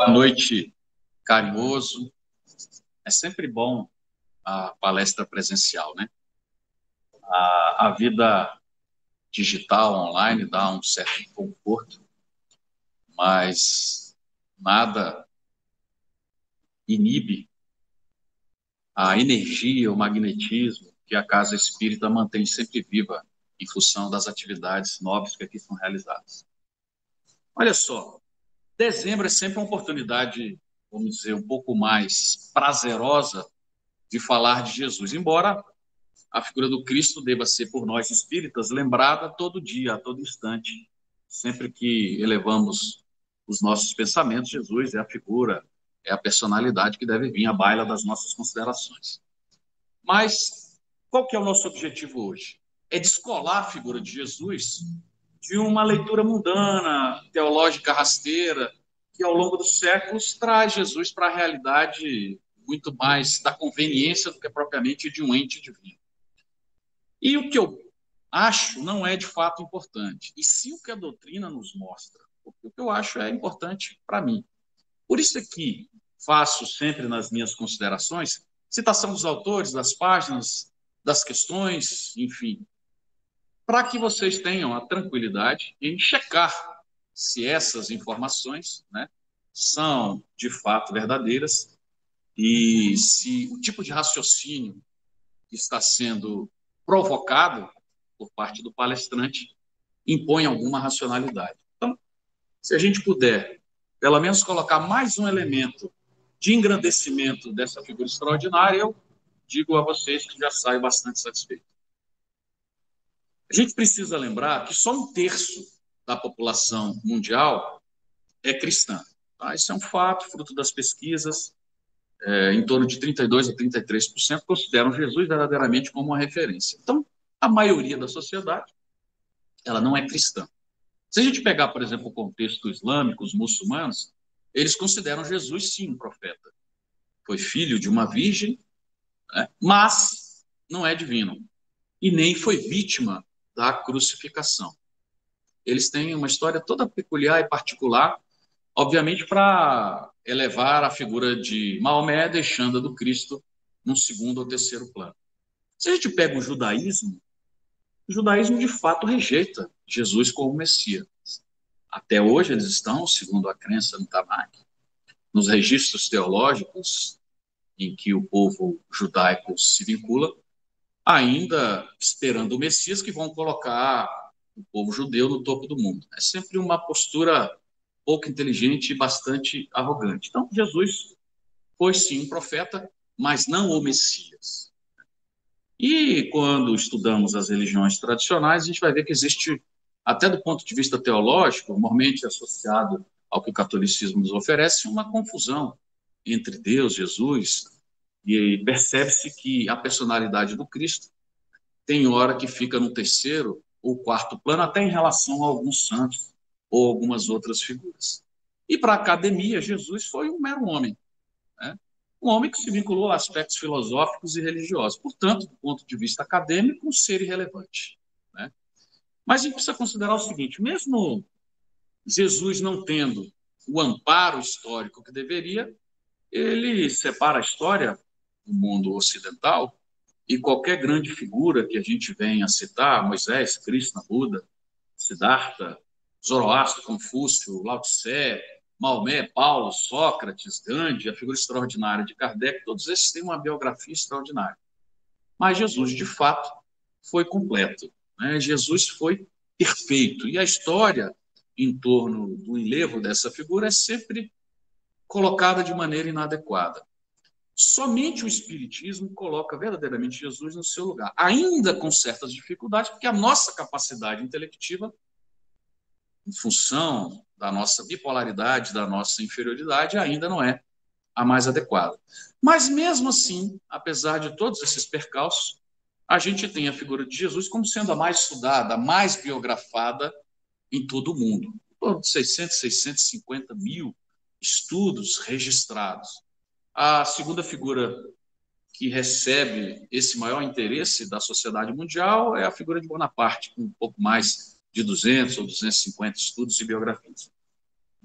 Boa noite, carinhoso. É sempre bom a palestra presencial, né? A vida digital, online, dá um certo conforto, mas nada inibe a energia, o magnetismo que a Casa Espírita mantém sempre viva em função das atividades nobres que aqui são realizadas. Olha só, dezembro é sempre uma oportunidade, vamos dizer, um pouco mais prazerosa de falar de Jesus, embora a figura do Cristo deva ser por nós espíritas lembrada todo dia, a todo instante. Sempre que elevamos os nossos pensamentos, Jesus é a figura, é a personalidade que deve vir à baila das nossas considerações. Mas qual que é o nosso objetivo hoje? É descolar a figura de Jesus de uma leitura mundana, teológica rasteira, que ao longo dos séculos traz Jesus para a realidade muito mais da conveniência do que propriamente de um ente divino. E o que eu acho não é de fato importante, e sim o que a doutrina nos mostra, porque o que eu acho é importante para mim. Por isso é que faço sempre nas minhas considerações citação dos autores, das páginas, das questões, enfim, para que vocês tenham a tranquilidade em checar se essas informações, né, são de fato verdadeiras e se o tipo de raciocínio que está sendo provocado por parte do palestrante impõe alguma racionalidade. Então, se a gente puder, pelo menos, colocar mais um elemento de engrandecimento dessa figura extraordinária, eu digo a vocês que já saio bastante satisfeito. A gente precisa lembrar que só 1/3 da população mundial é cristã. Tá? Isso é um fato, fruto das pesquisas. Em torno de 32% a 33% consideram Jesus verdadeiramente como uma referência. Então, a maioria da sociedade, ela não é cristã. Se a gente pegar, por exemplo, o contexto islâmico, os muçulmanos, eles consideram Jesus, sim, um profeta. Foi filho de uma virgem, né, mas não é divino. E nem foi vítima da crucificação. Eles têm uma história toda peculiar e particular, obviamente para elevar a figura de Maomé, deixando a do Cristo num segundo ou terceiro plano. Se a gente pega o judaísmo de fato rejeita Jesus como Messias. Até hoje eles estão, segundo a crença no Tanakh, nos registros teológicos em que o povo judaico se vincula, ainda esperando o Messias que vão colocar o povo judeu no topo do mundo. É sempre uma postura pouco inteligente e bastante arrogante. Então, Jesus foi sim um profeta, mas não o Messias. E quando estudamos as religiões tradicionais, a gente vai ver que existe, até do ponto de vista teológico, normalmente associado ao que o catolicismo nos oferece, uma confusão entre Deus, Jesus, e percebe-se que a personalidade do Cristo tem hora que fica no terceiro ou quarto plano, até em relação a alguns santos ou algumas outras figuras. E para a academia, Jesus foi um mero homem, né? Um homem que se vinculou a aspectos filosóficos e religiosos. Portanto, do ponto de vista acadêmico, um ser irrelevante, né? Mas a gente precisa considerar o seguinte, mesmo Jesus não tendo o amparo histórico que deveria, ele separa a história do mundo ocidental e qualquer grande figura que a gente venha a citar, Moisés, Krishna, Buda, Siddhartha, Zoroastro, Confúcio, Lao Tse, Maomé, Paulo, Sócrates, Gandhi, a figura extraordinária de Kardec, todos esses têm uma biografia extraordinária. Mas Jesus, de fato, foi completo, né? Jesus foi perfeito. E a história em torno do enlevo dessa figura é sempre colocada de maneira inadequada. Somente o Espiritismo coloca verdadeiramente Jesus no seu lugar, ainda com certas dificuldades, porque a nossa capacidade intelectiva, em função da nossa bipolaridade, da nossa inferioridade, ainda não é a mais adequada. Mas mesmo assim, apesar de todos esses percalços, a gente tem a figura de Jesus como sendo a mais estudada, a mais biografada em todo o mundo. Em torno de 600, 650 mil estudos registrados. A segunda figura que recebe esse maior interesse da sociedade mundial é a figura de Bonaparte, com um pouco mais de 200 ou 250 estudos e biografias.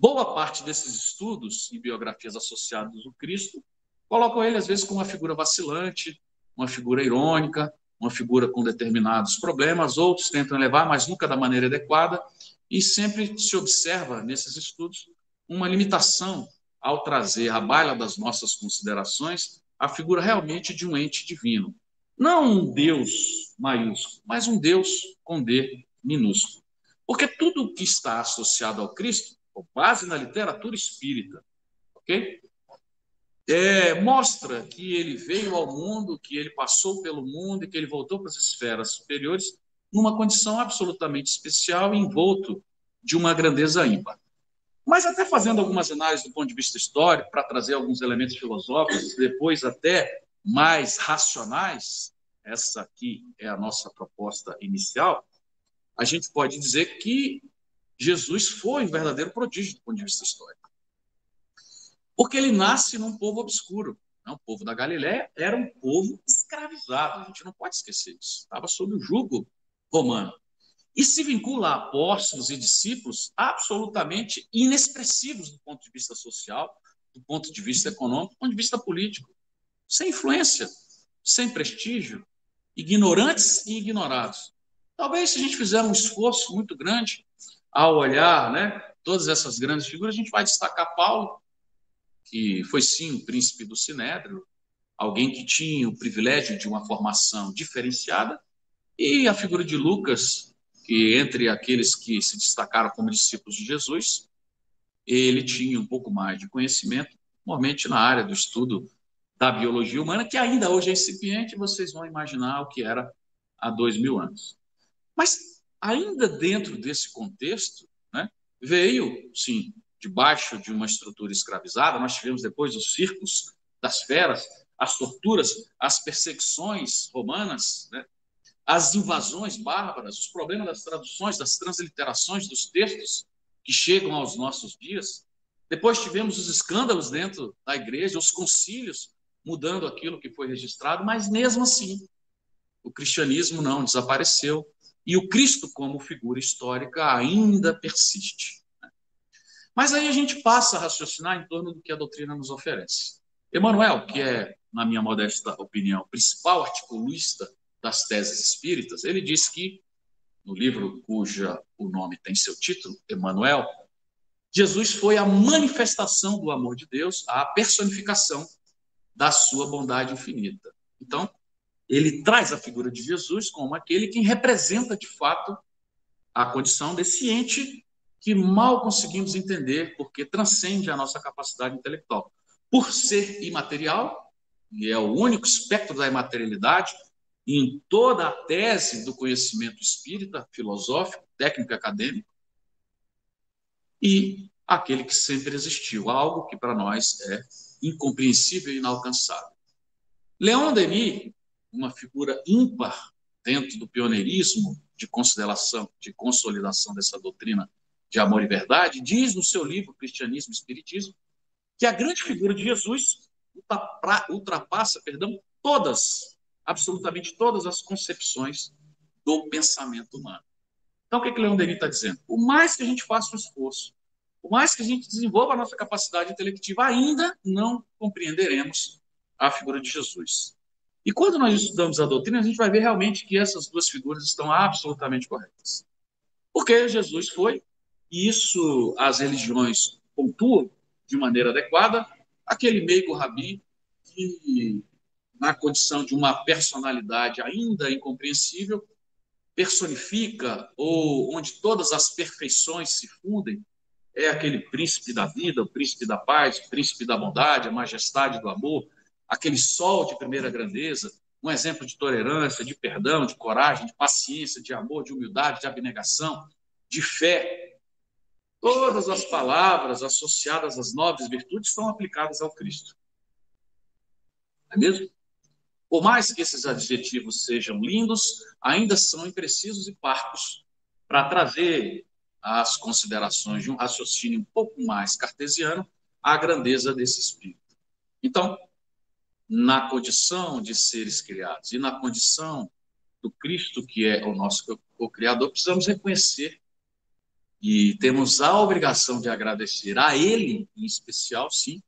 Boa parte desses estudos e biografias associadas ao Cristo colocam ele, às vezes, como uma figura vacilante, uma figura irônica, uma figura com determinados problemas, outros tentam elevar, mas nunca da maneira adequada, e sempre se observa, nesses estudos, uma limitação ao trazer à baila das nossas considerações a figura realmente de um ente divino. Não um Deus maiúsculo, mas um Deus com D minúsculo. Porque tudo que está associado ao Cristo, com base na literatura espírita, ok? Mostra que ele veio ao mundo, que ele passou pelo mundo e que ele voltou para as esferas superiores numa condição absolutamente especial, envolto de uma grandeza ímpar. Mas até fazendo algumas análises do ponto de vista histórico, para trazer alguns elementos filosóficos, depois até mais racionais, essa aqui é a nossa proposta inicial, a gente pode dizer que Jesus foi um verdadeiro prodígio do ponto de vista histórico. Porque ele nasce num povo obscuro. O povo da Galiléia era um povo escravizado, a gente não pode esquecer isso. Estava sob o jugo romano. E se vincula a apóstolos e discípulos absolutamente inexpressivos do ponto de vista social, do ponto de vista econômico, do ponto de vista político. Sem influência, sem prestígio, ignorantes e ignorados. Talvez se a gente fizer um esforço muito grande ao olhar, todas essas grandes figuras, a gente vai destacar Paulo, que foi sim o príncipe do Sinédrio, alguém que tinha o privilégio de uma formação diferenciada, e a figura de Lucas, que entre aqueles que se destacaram como discípulos de Jesus, ele tinha um pouco mais de conhecimento, normalmente na área do estudo da biologia humana, que ainda hoje é incipiente, vocês vão imaginar o que era há 2000 anos. Mas ainda dentro desse contexto, veio, sim, debaixo de uma estrutura escravizada, nós tivemos depois os circos das feras, as torturas, as perseguições romanas, as invasões bárbaras, os problemas das traduções, das transliterações dos textos que chegam aos nossos dias. Depois tivemos os escândalos dentro da igreja, os concílios mudando aquilo que foi registrado, mas mesmo assim, o cristianismo não desapareceu e o Cristo como figura histórica ainda persiste. Mas aí a gente passa a raciocinar em torno do que a doutrina nos oferece. Emmanuel, que é, na minha modesta opinião, o principal articulista das teses espíritas, ele diz que, no livro cuja o nome tem seu título, Emmanuel, Jesus foi a manifestação do amor de Deus, a personificação da sua bondade infinita. Então, ele traz a figura de Jesus como aquele que representa, de fato, a condição desse ente que mal conseguimos entender, porque transcende a nossa capacidade intelectual. Por ser imaterial, e é o único espectro da imaterialidade, em toda a tese do conhecimento espírita, filosófico, técnico e acadêmico, e aquele que sempre existiu, algo que para nós é incompreensível e inalcançável. Leon Denis, uma figura ímpar dentro do pioneirismo de consolidação dessa doutrina de amor e verdade, diz no seu livro Cristianismo e Espiritismo que a grande figura de Jesus ultrapassa, absolutamente todas as concepções do pensamento humano. Então, o que Leon Denis está dizendo? Por mais que a gente faça um esforço, por mais que a gente desenvolva a nossa capacidade intelectiva, ainda não compreenderemos a figura de Jesus. E quando nós estudamos a doutrina, a gente vai ver realmente que essas duas figuras estão absolutamente corretas. Porque Jesus foi, e isso as religiões pontuam de maneira adequada, aquele meigo rabi que, na condição de uma personalidade ainda incompreensível, personifica, ou onde todas as perfeições se fundem, é aquele príncipe da vida, o príncipe da paz, o príncipe da bondade, a majestade do amor, aquele sol de primeira grandeza, um exemplo de tolerância, de perdão, de coragem, de paciência, de amor, de humildade, de abnegação, de fé. Todas as palavras associadas às nobres virtudes são aplicadas ao Cristo. Não é mesmo? Por mais que esses adjetivos sejam lindos, ainda são imprecisos e parcos para trazer às considerações de um raciocínio um pouco mais cartesiano a grandeza desse espírito. Então, na condição de seres criados e na condição do Cristo, que é o nosso co-criador, precisamos reconhecer E temos a obrigação de agradecer a Ele, em especial, sim,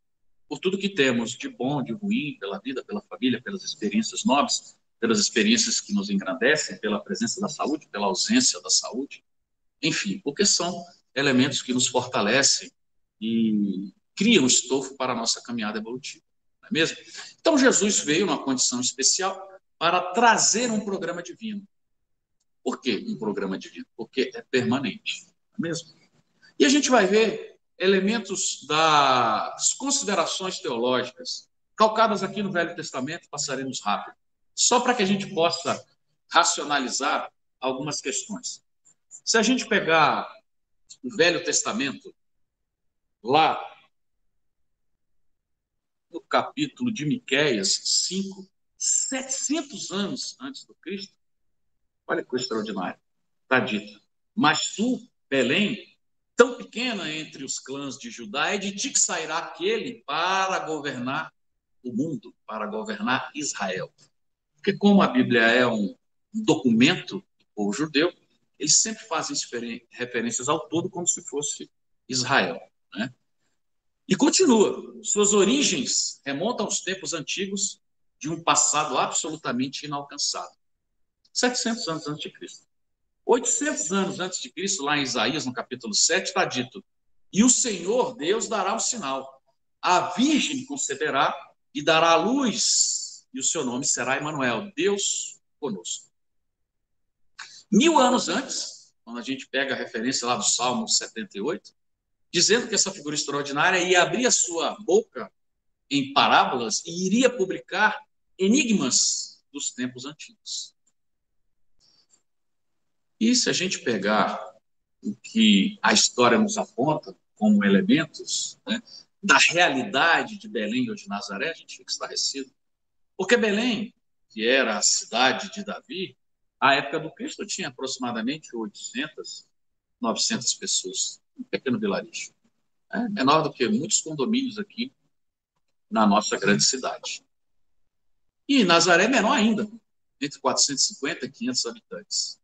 por tudo que temos de bom, de ruim, pela vida, pela família, pelas experiências nobres, pelas experiências que nos engrandecem, pela presença da saúde, pela ausência da saúde, enfim, porque são elementos que nos fortalecem e criam estofo para a nossa caminhada evolutiva, não é mesmo? Então, Jesus veio numa condição especial para trazer um programa divino. Por que um programa divino? Porque é permanente, não é mesmo? E a gente vai ver elementos das considerações teológicas, calcadas aqui no Velho Testamento, passaremos rápido, só para que a gente possa racionalizar algumas questões. Se a gente pegar o Velho Testamento, lá no capítulo de Miqueias 5, 700 anos antes do Cristo, olha que coisa extraordinária, está dito: mas tu, Belém, tão pequena entre os clãs de Judá, é de ti que sairá aquele para governar o mundo, para governar Israel. Porque como a Bíblia é um documento do povo judeu, eles sempre fazem referências ao todo como se fosse Israel, né? E continua, suas origens remontam aos tempos antigos de um passado absolutamente inalcançado. 700 anos antes de Cristo. 800 anos antes de Cristo, lá em Isaías, no capítulo 7, está dito: e o Senhor Deus dará um sinal. A virgem conceberá e dará à luz, e o seu nome será Emanuel, Deus conosco. 1000 anos antes, quando a gente pega a referência lá do Salmo 78, dizendo que essa figura extraordinária ia abrir a sua boca em parábolas e iria publicar enigmas dos tempos antigos. E se a gente pegar o que a história nos aponta como elementos, né, da realidade de Belém ou de Nazaré, a gente fica estarrecido. Porque Belém, que era a cidade de Davi, à época do Cristo tinha aproximadamente 800, 900 pessoas, um pequeno vilarejo. Menor do que muitos condomínios aqui na nossa grande cidade. E Nazaré é menor ainda, entre 450 e 500 habitantes.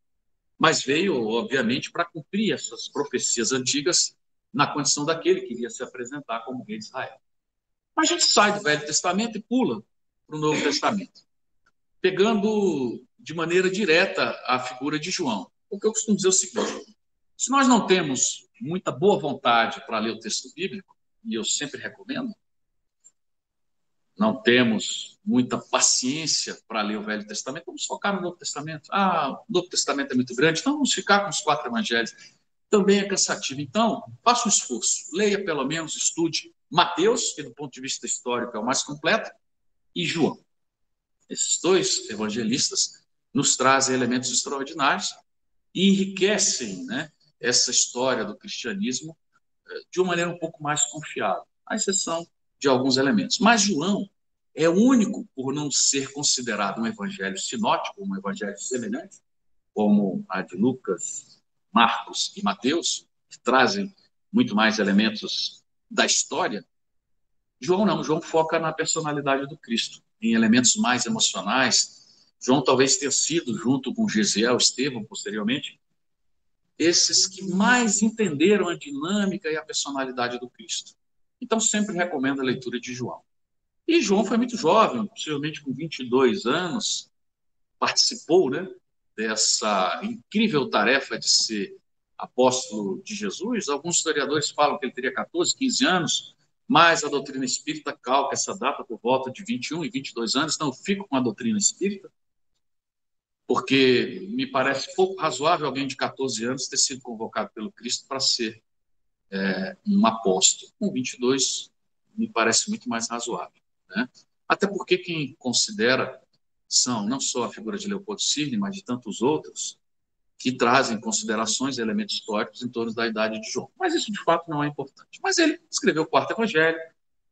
Mas veio, obviamente, para cumprir essas profecias antigas na condição daquele que iria se apresentar como rei de Israel. Mas a gente sai do Velho Testamento e pula para o Novo Testamento, pegando de maneira direta a figura de João. Porque eu costumo dizer o seguinte: se nós não temos muita boa vontade para ler o texto bíblico, e eu sempre recomendo, não temos muita paciência para ler o Velho Testamento, vamos focar no Novo Testamento. O Novo Testamento é muito grande, então vamos ficar com os 4 evangelhos. Também é cansativo. Então, faça um esforço, leia pelo menos, estude Mateus, que do ponto de vista histórico é o mais completo, e João. Esses 2 evangelistas nos trazem elementos extraordinários e enriquecem, né, essa história do cristianismo de uma maneira um pouco mais confiável, à exceção de alguns elementos. Mas João é o único, por não ser considerado um evangelho sinótico, um evangelho semelhante, como a de Lucas, Marcos e Mateus, que trazem muito mais elementos da história. João não, João foca na personalidade do Cristo, em elementos mais emocionais. João talvez tenha sido, junto com Gesiel, Estevão, posteriormente, esses que mais entenderam a dinâmica e a personalidade do Cristo. Então, sempre recomendo a leitura de João. E João foi muito jovem, possivelmente com 22 anos, participou, né, dessa incrível tarefa de ser apóstolo de Jesus. Alguns historiadores falam que ele teria 14, 15 anos, mas a doutrina espírita calca essa data por volta de 21 e 22 anos. Não fico com a doutrina espírita, porque me parece pouco razoável alguém de 14 anos ter sido convocado pelo Cristo para ser um apóstolo. Com 22, me parece muito mais razoável, né? Até porque quem considera são não só a figura de Leopoldo Cirne, mas de tantos outros que trazem considerações e elementos históricos em torno da idade de João. Mas isso, de fato, não é importante. Mas ele escreveu o 4º Evangelho,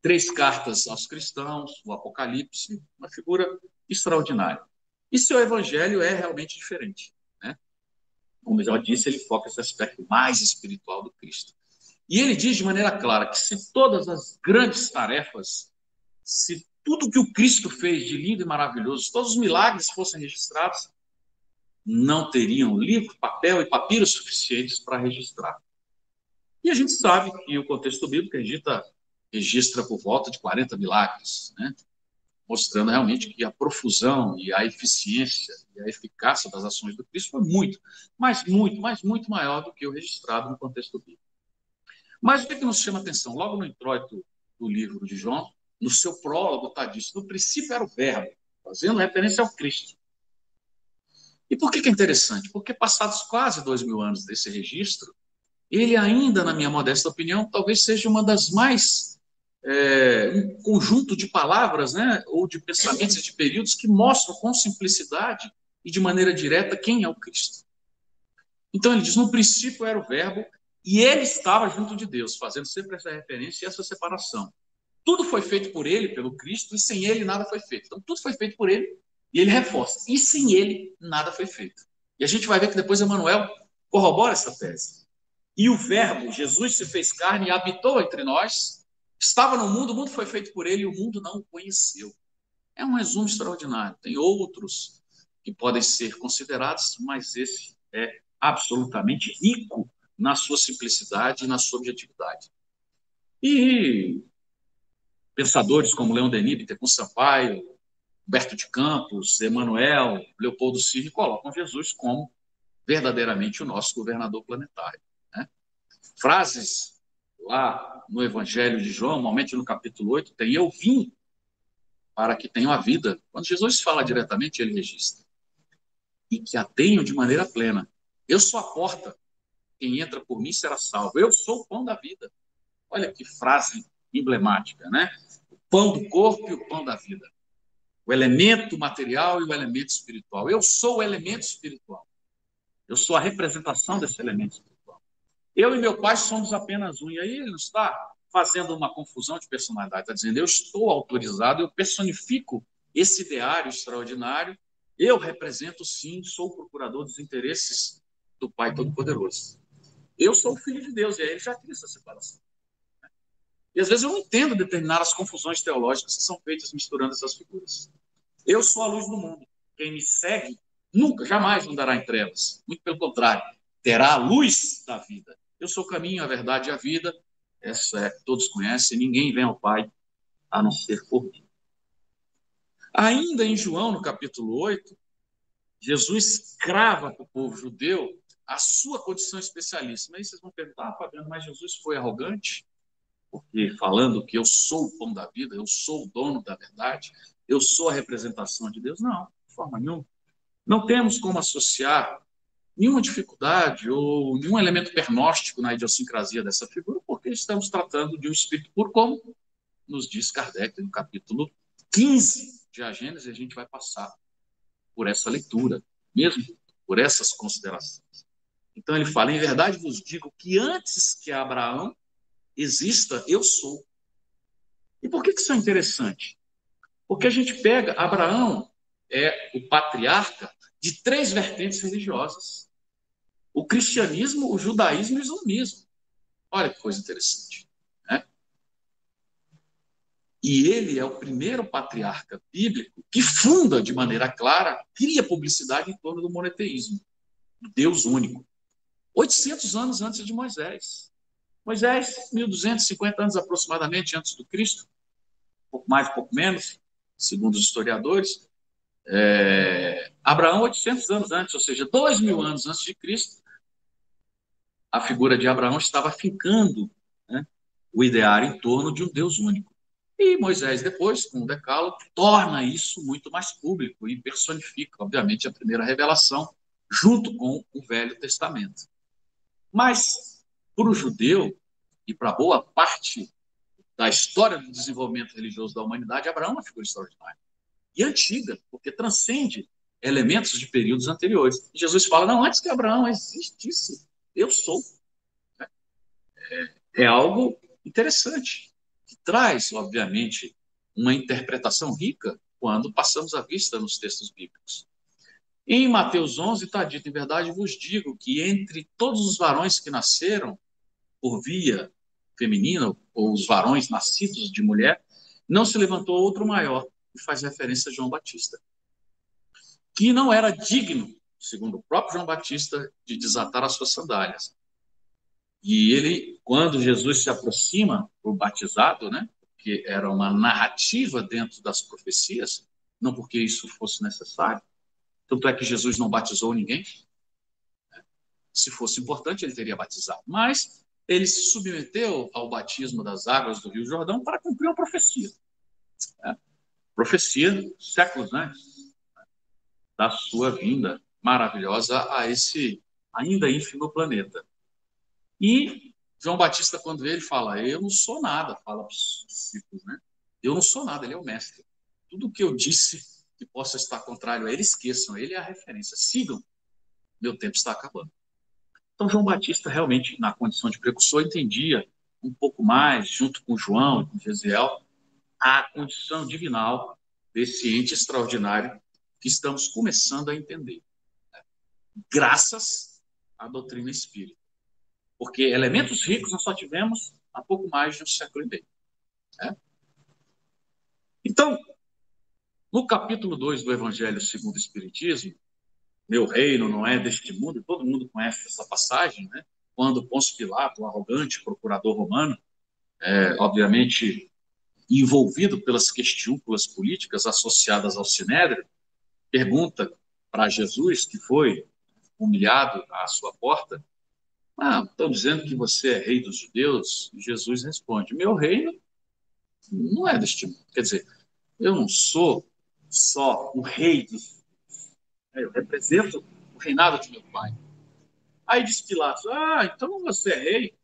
3 cartas aos cristãos, o Apocalipse, uma figura extraordinária. E seu evangelho é realmente diferente, né? Como eu já disse, ele foca esse aspecto mais espiritual do Cristo. E ele diz de maneira clara que se todas as grandes tarefas, se tudo que o Cristo fez de lindo e maravilhoso, todos os milagres fossem registrados, não teriam livro, papel e papiro suficientes para registrar. E a gente sabe que o contexto bíblico registra por volta de 40 milagres, né? Mostrando realmente que a profusão e a eficiência e a eficácia das ações do Cristo foi muito, mas muito maior do que o registrado no contexto bíblico. Mas o que nos chama a atenção? Logo no introito do livro de João, no seu prólogo está dito, no princípio era o verbo, fazendo referência ao Cristo. E por que é interessante? Porque passados quase 2000 anos desse registro, ele ainda, na minha modesta opinião, talvez seja uma das mais um conjunto de palavras, né, ou de pensamentos e de períodos que mostram com simplicidade e de maneira direta quem é o Cristo. Então ele diz, no princípio era o verbo e ele estava junto de Deus, fazendo sempre essa referência e essa separação. Tudo foi feito por ele, pelo Cristo, e sem ele nada foi feito. Então tudo foi feito por ele e ele reforça, e sem ele nada foi feito. E a gente vai ver que depois Emmanuel corrobora essa tese. E o verbo, Jesus se fez carne e habitou entre nós, estava no mundo, o mundo foi feito por ele e o mundo não o conheceu. É um resumo extraordinário. Tem outros que podem ser considerados, mas esse é absolutamente rico na sua simplicidade e na sua objetividade. E pensadores como Leon Denis, Bittencourt Sampaio, Humberto de Campos, Emmanuel, Leopoldo Cirne colocam Jesus como verdadeiramente o nosso governador planetário, né? Frases lá no Evangelho de João, normalmente no capítulo 8, tem eu vim para que tenham a vida. Quando Jesus fala diretamente, ele registra. E que a tenham de maneira plena. Eu sou a porta. Quem entra por mim será salvo. Eu sou o pão da vida. Olha que frase emblemática, né? O pão do corpo e o pão da vida. O elemento material e o elemento espiritual. Eu sou o elemento espiritual. Eu sou a representação desse elemento espiritual. Eu e meu pai somos apenas um. E aí ele não está fazendo uma confusão de personalidade. Está dizendo, eu estou autorizado, eu personifico esse ideário extraordinário. Eu represento, sim, sou o procurador dos interesses do Pai Todo-Poderoso. Eu sou o Filho de Deus. E aí ele já cria essa separação. E às vezes eu não entendo determinadas confusões teológicas que são feitas misturando essas figuras. Eu sou a luz do mundo. Quem me segue nunca, jamais andará em trevas. Muito pelo contrário, terá a luz da vida. Eu sou o caminho, a verdade e a vida. Essa é que todos conhecem. Ninguém vem ao Pai a não ser por mim. Ainda em João, no capítulo 8, Jesus crava para o povo judeu a sua condição especialíssima. Aí vocês vão perguntar, Fabiano, mas Jesus foi arrogante? Porque falando que eu sou o pão da vida, eu sou o dono da verdade, eu sou a representação de Deus? Não, de forma nenhuma. Não temos como associar nenhuma dificuldade ou nenhum elemento pernóstico na idiosincrasia dessa figura, porque estamos tratando de um espírito puro, como nos diz Kardec no capítulo 15 de A Gênese, a gente vai passar por essa leitura, mesmo por essas considerações. Então ele fala, em verdade vos digo que antes que Abraão exista, eu sou. E por que isso é interessante? Porque a gente pega, Abraão é o patriarca de três vertentes religiosas: o cristianismo, o judaísmo e o islamismo. Olha que coisa interessante, né? E ele é o primeiro patriarca bíblico que funda de maneira clara, cria publicidade em torno do monoteísmo, do Deus único. 800 anos antes de Moisés. Moisés, 1250 anos aproximadamente antes do Cristo, um pouco mais, um pouco menos, segundo os historiadores. Abraão, 800 anos antes, ou seja, 2000 anos antes de Cristo, a figura de Abraão estava fincando, né, o ideário em torno de um Deus único. E Moisés, depois, com o Decálogo, torna isso muito mais público e personifica, obviamente, a primeira revelação, junto com o Velho Testamento. Mas, para o judeu e para boa parte da história do desenvolvimento religioso da humanidade, Abraão é uma figura extraordinária. E antiga, porque transcende elementos de períodos anteriores. E Jesus fala, não, antes que Abraão existisse, eu sou. É algo interessante, que traz, obviamente, uma interpretação rica quando passamos a vista nos textos bíblicos. Em Mateus 11 está dito, em verdade vos digo que entre todos os varões que nasceram por via feminina, ou os varões nascidos de mulher, não se levantou outro maior, e faz referência a João Batista, que não era digno, segundo o próprio João Batista, de desatar as suas sandálias. E ele, quando Jesus se aproxima do batizado, né, que era uma narrativa dentro das profecias, não porque isso fosse necessário, tanto é que Jesus não batizou ninguém. Se fosse importante, ele teria batizado. Mas ele se submeteu ao batismo das águas do Rio Jordão para cumprir uma profecia. Né? Profecia séculos antes da sua vinda maravilhosa a esse ainda ínfimo planeta. E João Batista, quando ele fala, eu não sou nada, fala para os discípulos, né? Eu não sou nada, ele é o mestre. Tudo que eu disse que possa estar contrário a ele, esqueçam, ele é a referência. Sigam, meu tempo está acabando. Então, João Batista, realmente, na condição de precursor, entendia um pouco mais, junto com João e com Gesiel, a condição divinal desse ente extraordinário que estamos começando a entender, graças à doutrina espírita. Porque elementos ricos nós só tivemos há pouco mais de um século e meio. Né? Então, no capítulo 2 do Evangelho segundo o Espiritismo, meu reino não é deste mundo, todo mundo conhece essa passagem, né? Quando Pôncio Pilato, o arrogante procurador romano, obviamente envolvido pelas questúnculas políticas associadas ao Sinédrio, pergunta para Jesus, que foi humilhado à sua porta, estão dizendo que você é rei dos judeus? E Jesus responde, meu reino não é deste mundo. Quer dizer, eu não sou só o rei dos judeus, eu represento o reinado de meu pai. Aí diz Pilatos, então você é rei?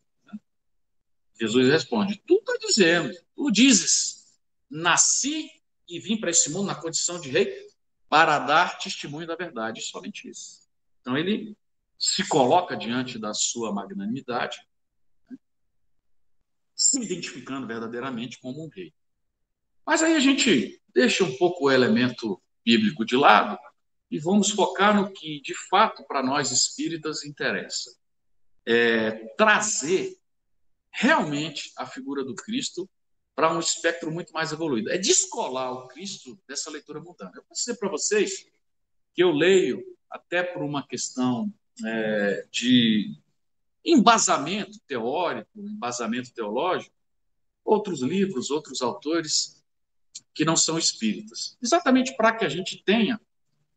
Jesus responde, tu está dizendo, tu dizes, nasci e vim para esse mundo na condição de rei para dar testemunho da verdade, somente isso. Então ele se coloca diante da sua magnanimidade, se identificando verdadeiramente como um rei. Mas aí a gente deixa um pouco o elemento bíblico de lado e vamos focar no que, de fato, para nós espíritas interessa. Trazer realmente a figura do Cristo para um espectro muito mais evoluído. É descolar o Cristo dessa leitura mundana. Eu posso dizer para vocês que eu leio, até por uma questão de embasamento teórico, embasamento teológico, outros livros, outros autores que não são espíritas. Exatamente para que a gente tenha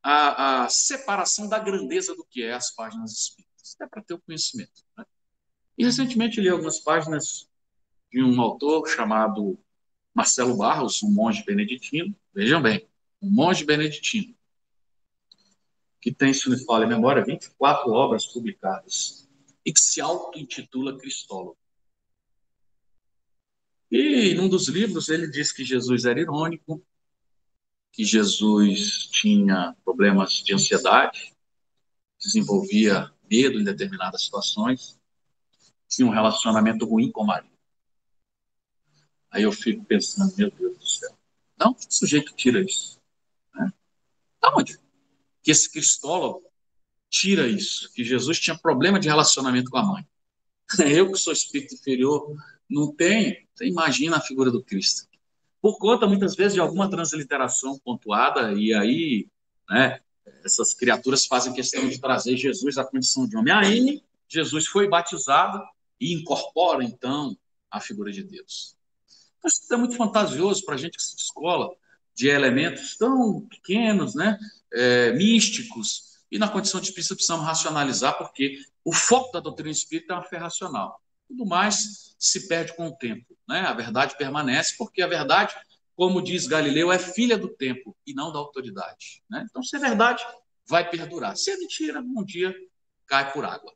a separação da grandeza do que é as páginas espíritas. É para ter o conhecimento. Né? E recentemente li algumas páginas de um autor chamado Marcelo Barros, um monge beneditino. Vejam bem, um monge beneditino, que tem, se me falha a memória, 24 obras publicadas e que se auto-intitula Cristólogo. E num dos livros ele diz que Jesus era irônico, que Jesus tinha problemas de ansiedade, desenvolvia medo em determinadas situações, tinha um relacionamento ruim com Maria. Aí eu fico pensando, meu Deus do céu, não, que sujeito tira isso? Né? Aonde? Que esse cristólogo tira isso, que Jesus tinha problema de relacionamento com a mãe. Eu que sou espírito inferior, não tenho. Você imagina a figura do Cristo. Por conta, muitas vezes, de alguma transliteração pontuada, e aí, né, essas criaturas fazem questão de trazer Jesus à condição de homem. Aí, Jesus foi batizado e incorpora, então, a figura de Deus. Então, isso é muito fantasioso para a gente que se descola de elementos tão pequenos, né, místicos, e na condição de espírita precisamos racionalizar, porque o foco da doutrina espírita é uma fé racional. Tudo mais se perde com o tempo. Né? A verdade permanece, porque a verdade, como diz Galileu, é filha do tempo e não da autoridade. Né? Então, se é verdade, vai perdurar. Se é mentira, um dia cai por água.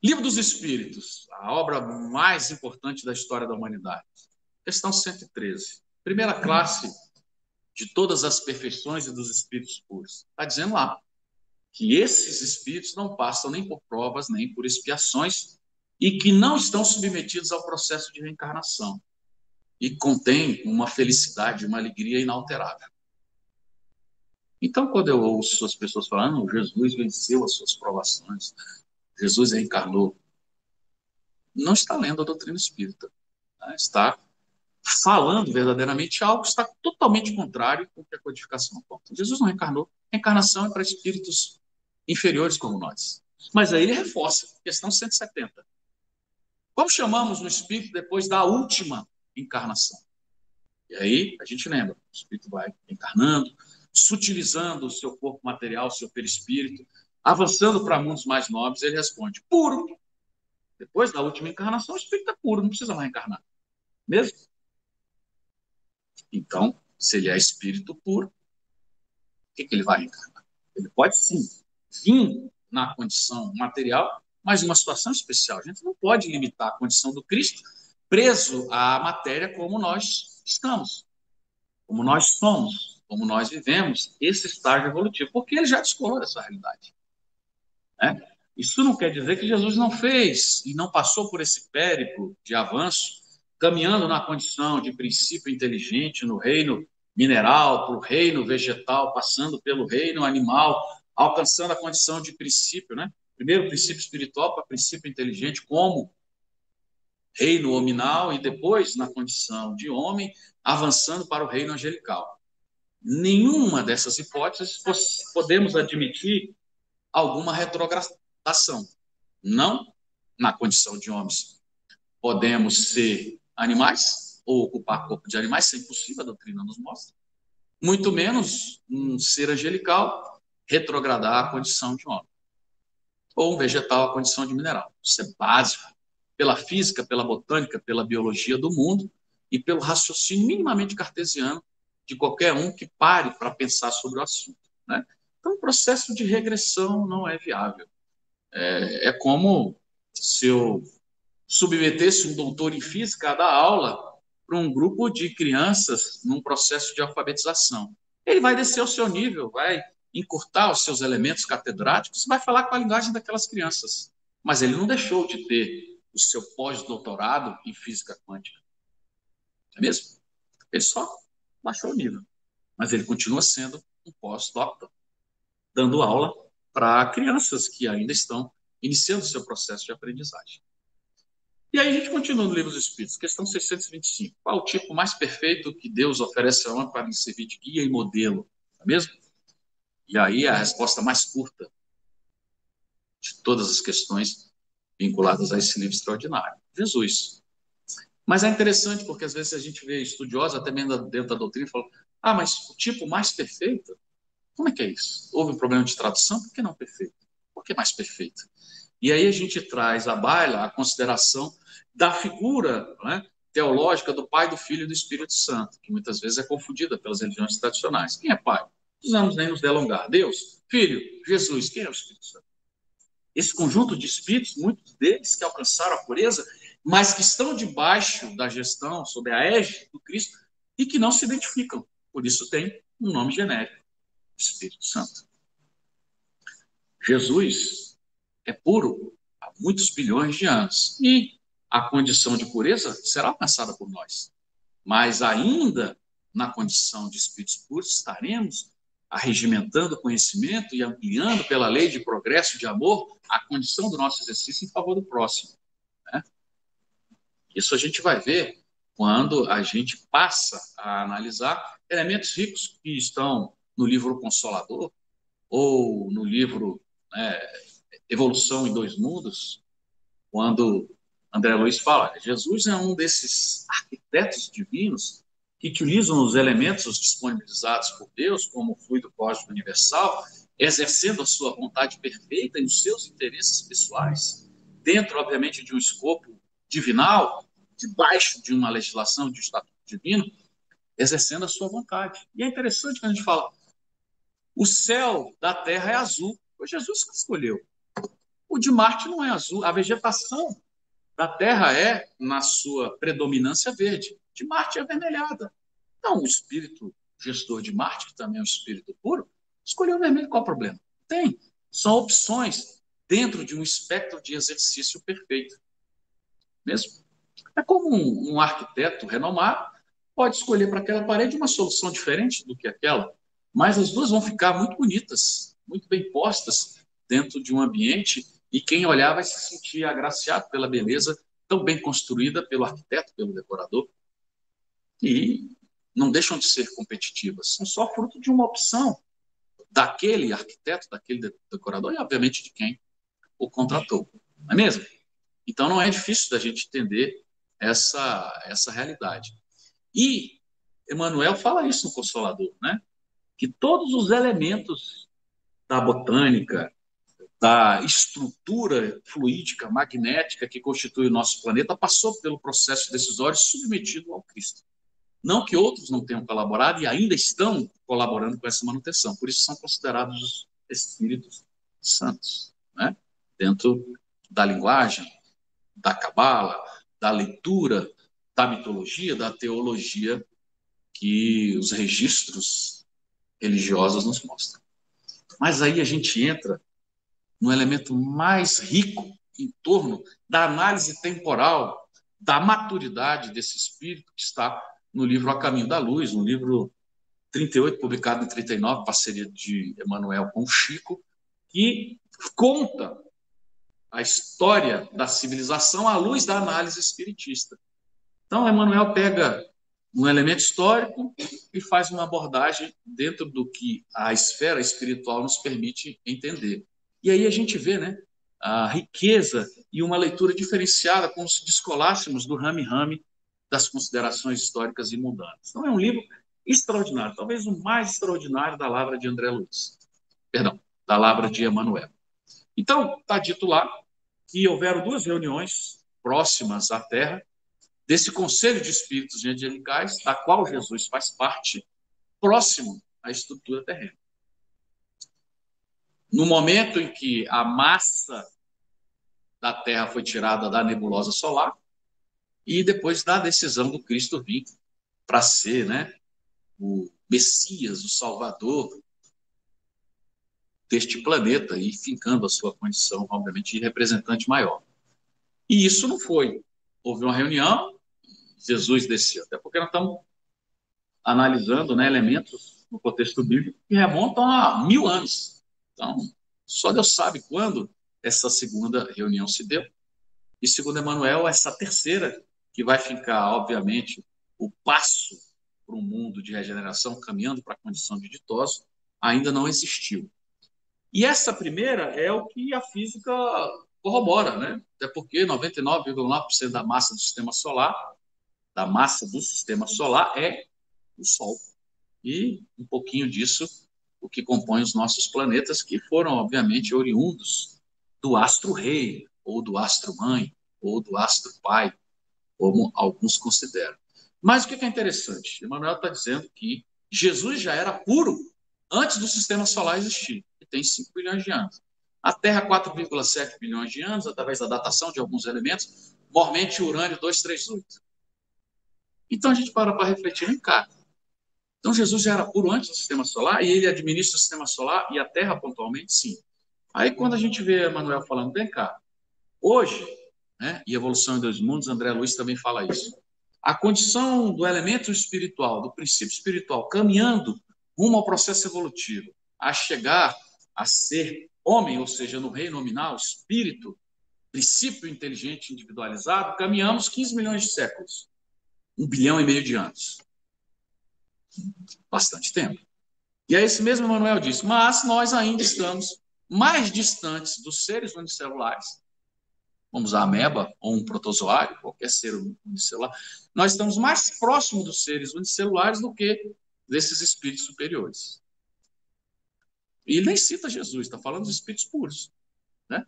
Livro dos Espíritos, a obra mais importante da história da humanidade. Questão 113. Primeira classe de todas as perfeições e dos espíritos puros. Está dizendo lá que esses espíritos não passam nem por provas, nem por expiações, e que não estão submetidos ao processo de reencarnação. E contém uma felicidade, uma alegria inalterável. Então, quando eu ouço as pessoas falando, Jesus venceu as suas provações, Jesus reencarnou, não está lendo a doutrina espírita. Né? Está falando verdadeiramente algo que está totalmente contrário com o que a codificação aponta. Jesus não reencarnou. Reencarnação é para espíritos inferiores como nós. Mas aí ele reforça, questão 170. Como chamamos o espírito depois da última encarnação? E aí a gente lembra, o espírito vai encarnando, sutilizando o seu corpo material, o seu perispírito, avançando para mundos mais nobres, ele responde, puro. Depois da última encarnação, o espírito é puro, não precisa mais encarnar. Mesmo? Então, se ele é espírito puro, o que ele vai reencarnar? Ele pode sim vir na condição material, mas numa situação especial. A gente não pode limitar a condição do Cristo preso à matéria como nós estamos, como nós somos, como nós vivemos esse estágio evolutivo, porque ele já discorreu dessa realidade. Né? Isso não quer dizer que Jesus não fez e não passou por esse périplo de avanço, caminhando na condição de princípio inteligente no reino mineral, para o reino vegetal, passando pelo reino animal, alcançando a condição de princípio, né? Primeiro princípio espiritual para princípio inteligente, como reino hominal, e depois, na condição de homem, avançando para o reino angelical. Nenhuma dessas hipóteses podemos admitir alguma retrogradação. Não na condição de homens. Podemos ser animais ou ocupar corpo de animais, isso é impossível, a doutrina nos mostra. Muito menos um ser angelical retrogradar a condição de homem. Ou um vegetal a condição de mineral. Isso é básico. Pela física, pela botânica, pela biologia do mundo e pelo raciocínio minimamente cartesiano de qualquer um que pare para pensar sobre o assunto. Né? Então, o processo de regressão não é viável. É como se eu submetesse um doutor em física a dar aula para um grupo de crianças num processo de alfabetização. Ele vai descer ao seu nível, vai encurtar os seus elementos catedráticos, vai falar com a linguagem daquelas crianças. Mas ele não deixou de ter o seu pós-doutorado em física quântica. Não é mesmo? Ele só baixou o nível. Mas ele continua sendo um pós-doutor, dando aula para crianças que ainda estão iniciando o seu processo de aprendizagem. E aí a gente continua no Livro dos Espíritos, questão 625. Qual o tipo mais perfeito que Deus oferece ao homem para lhe servir de guia e modelo? Não é mesmo? E aí a resposta mais curta de todas as questões vinculadas a esse livro extraordinário. Jesus. Mas é interessante porque às vezes a gente vê estudiosos, até mesmo dentro da doutrina, falam, mas o tipo mais perfeito? Como é que é isso? Houve um problema de tradução? Por que não perfeito? Por que mais perfeito? E aí a gente traz à baila a consideração da figura, né, teológica do Pai, do Filho e do Espírito Santo, que muitas vezes é confundida pelas religiões tradicionais. Quem é Pai? Não precisamos nem nos delongar. Deus, Filho, Jesus, quem é o Espírito Santo? Esse conjunto de espíritos, muitos deles que alcançaram a pureza, mas que estão debaixo da gestão, sob a égide do Cristo, e que não se identificam. Por isso tem um nome genérico, Espírito Santo. Jesus é puro há muitos bilhões de anos. E a condição de pureza será alcançada por nós. Mas ainda na condição de espíritos puros, estaremos arregimentando o conhecimento e ampliando pela lei de progresso de amor a condição do nosso exercício em favor do próximo. Né? Isso a gente vai ver quando a gente passa a analisar elementos ricos que estão no livro Consolador ou no livro Evolução em Dois Mundos, quando André Luiz fala, Jesus é um desses arquitetos divinos que utilizam os elementos disponibilizados por Deus como fluido cósmico universal, exercendo a sua vontade perfeita e os seus interesses pessoais, dentro, obviamente, de um escopo divinal, debaixo de uma legislação de um estatuto divino, exercendo a sua vontade. E é interessante quando a gente fala, o céu da terra é azul, foi Jesus que escolheu. O de Marte não é azul, a vegetação da Terra é, na sua predominância, verde. De Marte é avermelhada. Então, o espírito gestor de Marte, que também é um espírito puro, escolheu o vermelho. Qual o problema? Tem. São opções dentro de um espectro de exercício perfeito. Mesmo? É como um arquiteto renomado pode escolher para aquela parede uma solução diferente do que aquela, mas as duas vão ficar muito bonitas, muito bem postas dentro de um ambiente e quem olhar vai se sentir agraciado pela beleza tão bem construída pelo arquiteto, pelo decorador. E não deixam de ser competitivas, são só fruto de uma opção daquele arquiteto, daquele decorador e, obviamente, de quem o contratou. Não é mesmo? Então, não é difícil da gente entender essa realidade. E Emmanuel fala isso no Consolador, né? Que todos os elementos da botânica, da estrutura fluídica, magnética que constitui o nosso planeta, passou pelo processo decisório submetido ao Cristo. Não que outros não tenham colaborado e ainda estão colaborando com essa manutenção, por isso são considerados os espíritos santos, né? Dentro da linguagem, da cabala, da leitura, da mitologia, da teologia que os registros religiosos nos mostram. Mas aí a gente entra no elemento mais rico em torno da análise temporal, da maturidade desse espírito que está no livro A Caminho da Luz, no livro 38, publicado em 39, parceria de Emmanuel com Chico, que conta a história da civilização à luz da análise espiritista. Então, Emmanuel pega um elemento histórico e faz uma abordagem dentro do que a esfera espiritual nos permite entender. E aí a gente vê, né, a riqueza e uma leitura diferenciada, como se descolássemos do rame-rame das considerações históricas e mundanas. Então, é um livro extraordinário, talvez o mais extraordinário da Lavra de André Luiz. Perdão, da Lavra de Emmanuel. Então, está dito lá que houveram duas reuniões próximas à Terra, desse conselho de espíritos angelicais, da qual Jesus faz parte, próximo à estrutura terrena. No momento em que a massa da Terra foi tirada da nebulosa solar, e depois da decisão do Cristo vir para ser, né, o Messias, o Salvador deste planeta, e fincando a sua condição, obviamente, de representante maior. E isso não foi. Houve uma reunião, Jesus desceu, até porque nós estamos analisando, né, elementos no contexto bíblico que remontam a 1000 anos. Então, só Deus sabe quando essa segunda reunião se deu. E, segundo Emmanuel, essa terceira, que vai ficar, obviamente, o passo para um mundo de regeneração, caminhando para a condição de ditoso, ainda não existiu. E essa primeira é o que a física corrobora, né? Até porque 99,9% da massa do sistema solar é o Sol. E um pouquinho disso, o que compõe os nossos planetas, que foram, obviamente, oriundos do astro-rei, ou do astro-mãe, ou do astro-pai, como alguns consideram. Mas o que é interessante? Emmanuel está dizendo que Jesus já era puro antes do sistema solar existir, que tem 5 bilhões de anos. A Terra, 4,7 bilhões de anos, através da datação de alguns elementos, mormente urânio 238. Então a gente para refletir em cá. Então Jesus já era puro antes do sistema solar e ele administra o sistema solar e a Terra pontualmente, sim. Aí quando a gente vê Emmanuel falando, vem cá, hoje, né, e Evolução em Dois Mundos, André Luiz também fala isso, a condição do elemento espiritual, do princípio espiritual, caminhando rumo ao processo evolutivo, a chegar a ser homem, ou seja, no reino nominal, espírito, princípio inteligente individualizado, caminhamos 15 milhões de séculos, 1,5 bilhão de anos. Bastante tempo. E aí esse mesmo Emmanuel diz, mas nós ainda estamos mais distantes dos seres unicelulares, vamos usar a ameba ou um protozoário, qualquer ser unicelular, nós estamos mais próximos dos seres unicelulares do que desses espíritos superiores. E ele nem cita Jesus, está falando dos espíritos puros. Né?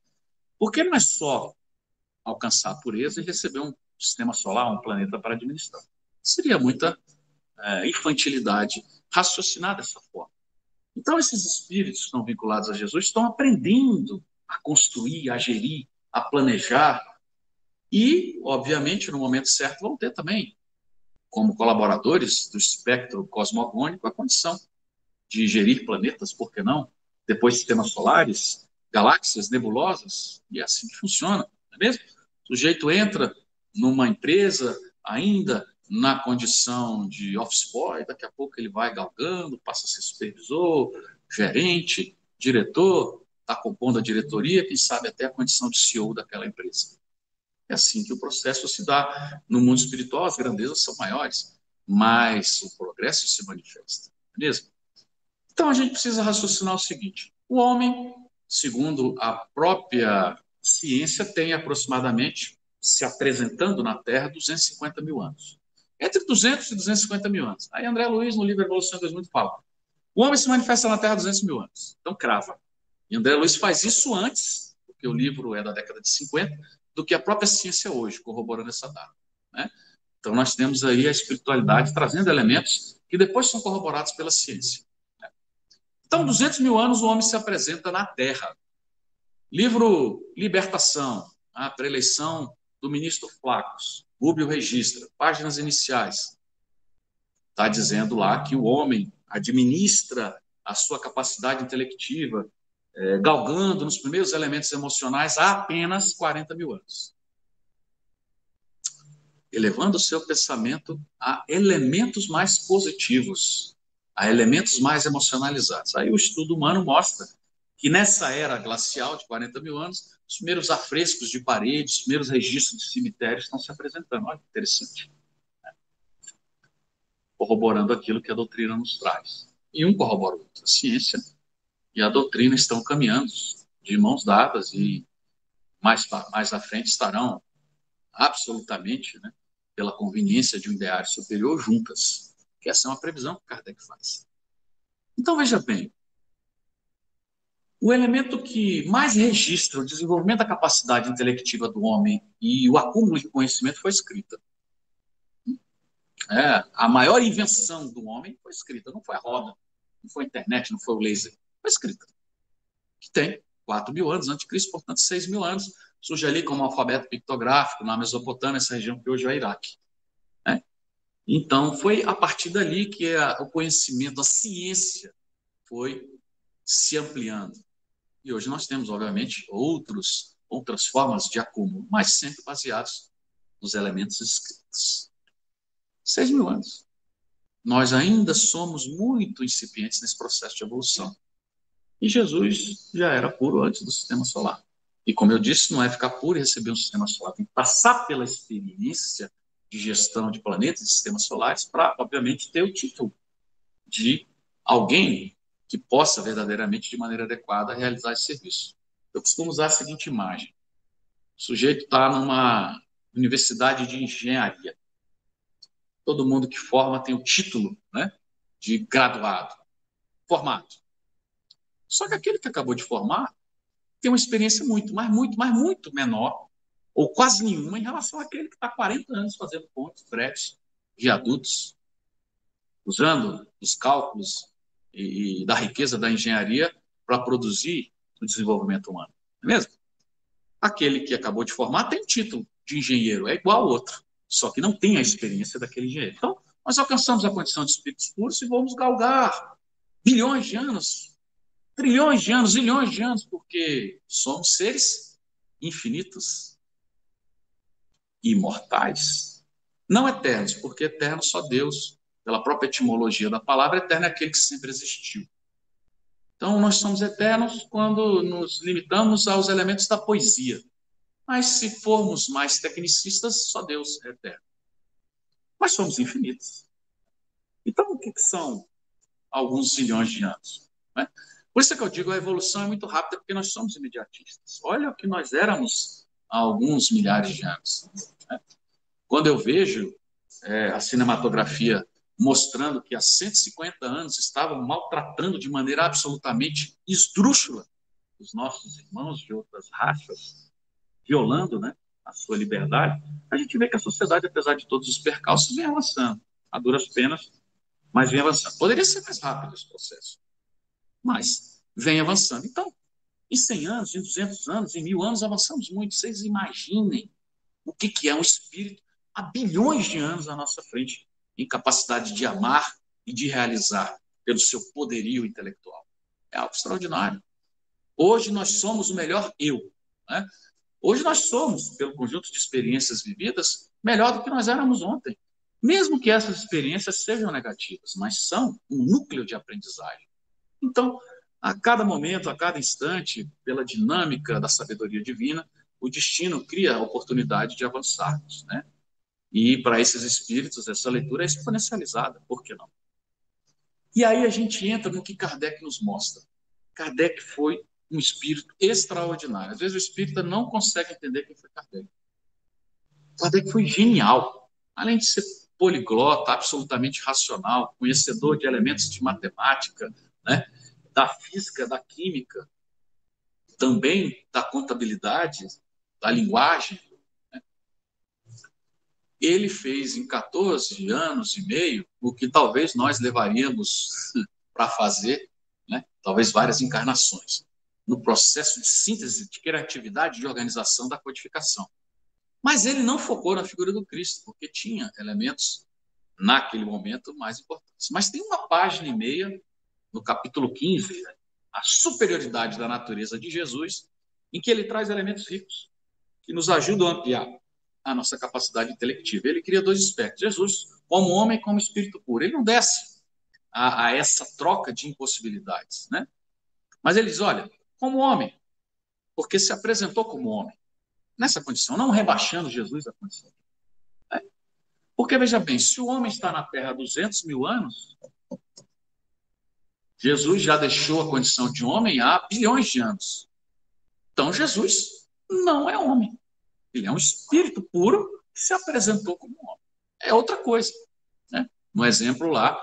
Porque não é só alcançar a pureza e receber um sistema solar, um planeta para administrar. Seria muita infantilidade raciocinar dessa forma. Então, esses espíritos que estão vinculados a Jesus estão aprendendo a construir, a gerir, a planejar e, obviamente, no momento certo, vão ter também, como colaboradores do espectro cosmogônico, a condição de gerir planetas, por que não? Depois sistemas solares, galáxias, nebulosas, e é assim que funciona, não é mesmo? O sujeito entra numa empresa ainda na condição de office boy, daqui a pouco ele vai galgando, passa a ser supervisor, gerente, diretor, está compondo a diretoria, quem sabe até a condição de CEO daquela empresa. É assim que o processo se dá. No mundo espiritual, as grandezas são maiores, mas o progresso se manifesta, não é mesmo? Então, a gente precisa raciocinar o seguinte, o homem, segundo a própria ciência, tem aproximadamente se apresentando na Terra 250 mil anos. Entre 200 e 250 mil anos. Aí André Luiz, no livro Evolução em 2000, fala: o homem se manifesta na Terra há 200 mil anos. Então, crava. E André Luiz faz isso antes, porque o livro é da década de 50, do que a própria ciência hoje, corroborando essa data. Né? Então, nós temos aí a espiritualidade trazendo elementos que depois são corroborados pela ciência. Então, 200 mil anos o homem se apresenta na Terra. Livro Libertação, a preeleição do ministro Flacos, Rubio registra, páginas iniciais. Está dizendo lá que o homem administra a sua capacidade intelectiva, galgando nos primeiros elementos emocionais há apenas 40 mil anos. Elevando o seu pensamento a elementos mais positivos, a elementos mais emocionalizados. Aí o estudo humano mostra que nessa era glacial de 40 mil anos, os primeiros afrescos de paredes, os primeiros registros de cemitérios estão se apresentando. Olha que interessante. Corroborando aquilo que a doutrina nos traz. E um corrobora o outro. A ciência e a doutrina estão caminhando de mãos dadas e mais à frente estarão absolutamente, né, pela conveniência de um ideário superior juntas. Que essa é uma previsão que Kardec faz. Então, veja bem, o elemento que mais registra o desenvolvimento da capacidade intelectiva do homem e o acúmulo de conhecimento foi a escrita. A maior invenção do homem foi a escrita, não foi a roda, não foi a internet, não foi o laser, foi a escrita. Que tem 4 mil anos antes de Cristo, portanto 6 mil anos, surge ali como alfabeto pictográfico na Mesopotâmia, essa região que hoje é o Iraque. Né? Então, foi a partir dali que o conhecimento, a ciência foi se ampliando. E hoje nós temos, obviamente, outras formas de acúmulo, mas sempre baseados nos elementos escritos. 6 mil anos. Nós ainda somos muito incipientes nesse processo de evolução. E Jesus já era puro antes do sistema solar. E como eu disse, não é ficar puro e receber um sistema solar, tem que passar pela experiência de gestão de planetas e sistemas solares para, obviamente, ter o título de alguém que possa verdadeiramente, de maneira adequada, realizar esse serviço. Eu costumo usar a seguinte imagem. O sujeito está numa universidade de engenharia. Todo mundo que forma tem o título, né, de graduado, formado. Só que aquele que acabou de formar tem uma experiência muito menor, ou quase nenhuma, em relação àquele que está há 40 anos fazendo pontes, prédios, viadutos, usando os cálculos e da riqueza da engenharia para produzir o desenvolvimento humano. Não é mesmo? Aquele que acabou de formar tem título de engenheiro, é igual ao outro, só que não tem a experiência daquele engenheiro. Então, nós alcançamos a condição de espíritos puros e vamos galgar bilhões de anos, trilhões de anos, zilhões de anos, porque somos seres infinitos, imortais, não eternos, porque eterno só Deus, pela própria etimologia da palavra, eterno é aquele que sempre existiu. Então, nós somos eternos quando nos limitamos aos elementos da poesia. Mas se formos mais tecnicistas, só Deus é eterno. Mas somos infinitos. Então, o que são alguns zilhões de anos? Né? Por isso que eu digo, a evolução é muito rápida, porque nós somos imediatistas. Olha o que nós éramos há alguns milhares de anos. Né? Quando eu vejo a cinematografia mostrando que há 150 anos estavam maltratando de maneira absolutamente esdrúxula os nossos irmãos de outras raças, violando, né, a sua liberdade, a gente vê que a sociedade, apesar de todos os percalços, vem avançando, a duras penas, mas vem avançando. Poderia ser mais rápido esse processo, mas vem avançando. Então, em 100 anos, em 200 anos, em 1000 anos, avançamos muito. Vocês imaginem o que é um espírito há bilhões de anos à nossa frente, em capacidade de amar e de realizar pelo seu poderio intelectual. É algo extraordinário. Hoje nós somos o melhor eu. Né? Hoje nós somos, pelo conjunto de experiências vividas, melhor do que nós éramos ontem. Mesmo que essas experiências sejam negativas, mas são um núcleo de aprendizagem. Então, a cada momento, a cada instante, pela dinâmica da sabedoria divina, o destino cria a oportunidade de avançarmos, né? E para esses espíritos, essa leitura é exponencializada, por que não? E aí a gente entra no que Kardec nos mostra. Kardec foi um espírito extraordinário. Às vezes o espírita não consegue entender quem foi Kardec. Kardec foi genial. Além de ser poliglota, absolutamente racional, conhecedor de elementos de matemática, né, da física, da química, também da contabilidade, da linguagem, ele fez em 14 anos e meio o que talvez nós levaríamos para fazer, né, talvez várias encarnações, no processo de síntese, de criatividade, de organização da codificação. Mas ele não focou na figura do Cristo, porque tinha elementos, naquele momento, mais importantes. Mas tem uma página e meia, no capítulo 15, a superioridade da natureza de Jesus, em que ele traz elementos ricos, que nos ajudam a ampliar a nossa capacidade intelectiva. Ele cria dois aspectos. Jesus, como homem e como espírito puro. Ele não desce a essa troca de impossibilidades, né? Mas ele diz, olha, como homem, porque se apresentou como homem, nessa condição, não rebaixando Jesus à condição. Né? Porque, veja bem, se o homem está na Terra há 200 mil anos, Jesus já deixou a condição de homem há bilhões de anos. Então, Jesus não é homem. Ele é um espírito puro que se apresentou como homem. É outra coisa. Né? Um exemplo lá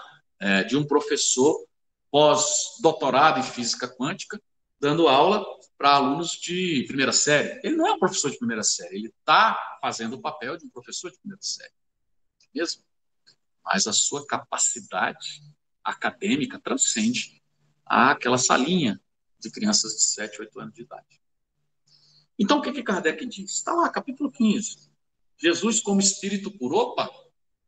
de um professor pós-doutorado em física quântica, dando aula para alunos de primeira série. Ele não é um professor de primeira série, ele está fazendo o papel de um professor de primeira série. Mesmo. Mas a sua capacidade acadêmica transcende aquela salinha de crianças de 7, 8 anos de idade. Então, o que Kardec diz? Está lá, capítulo 15. Jesus como espírito puro. Opa,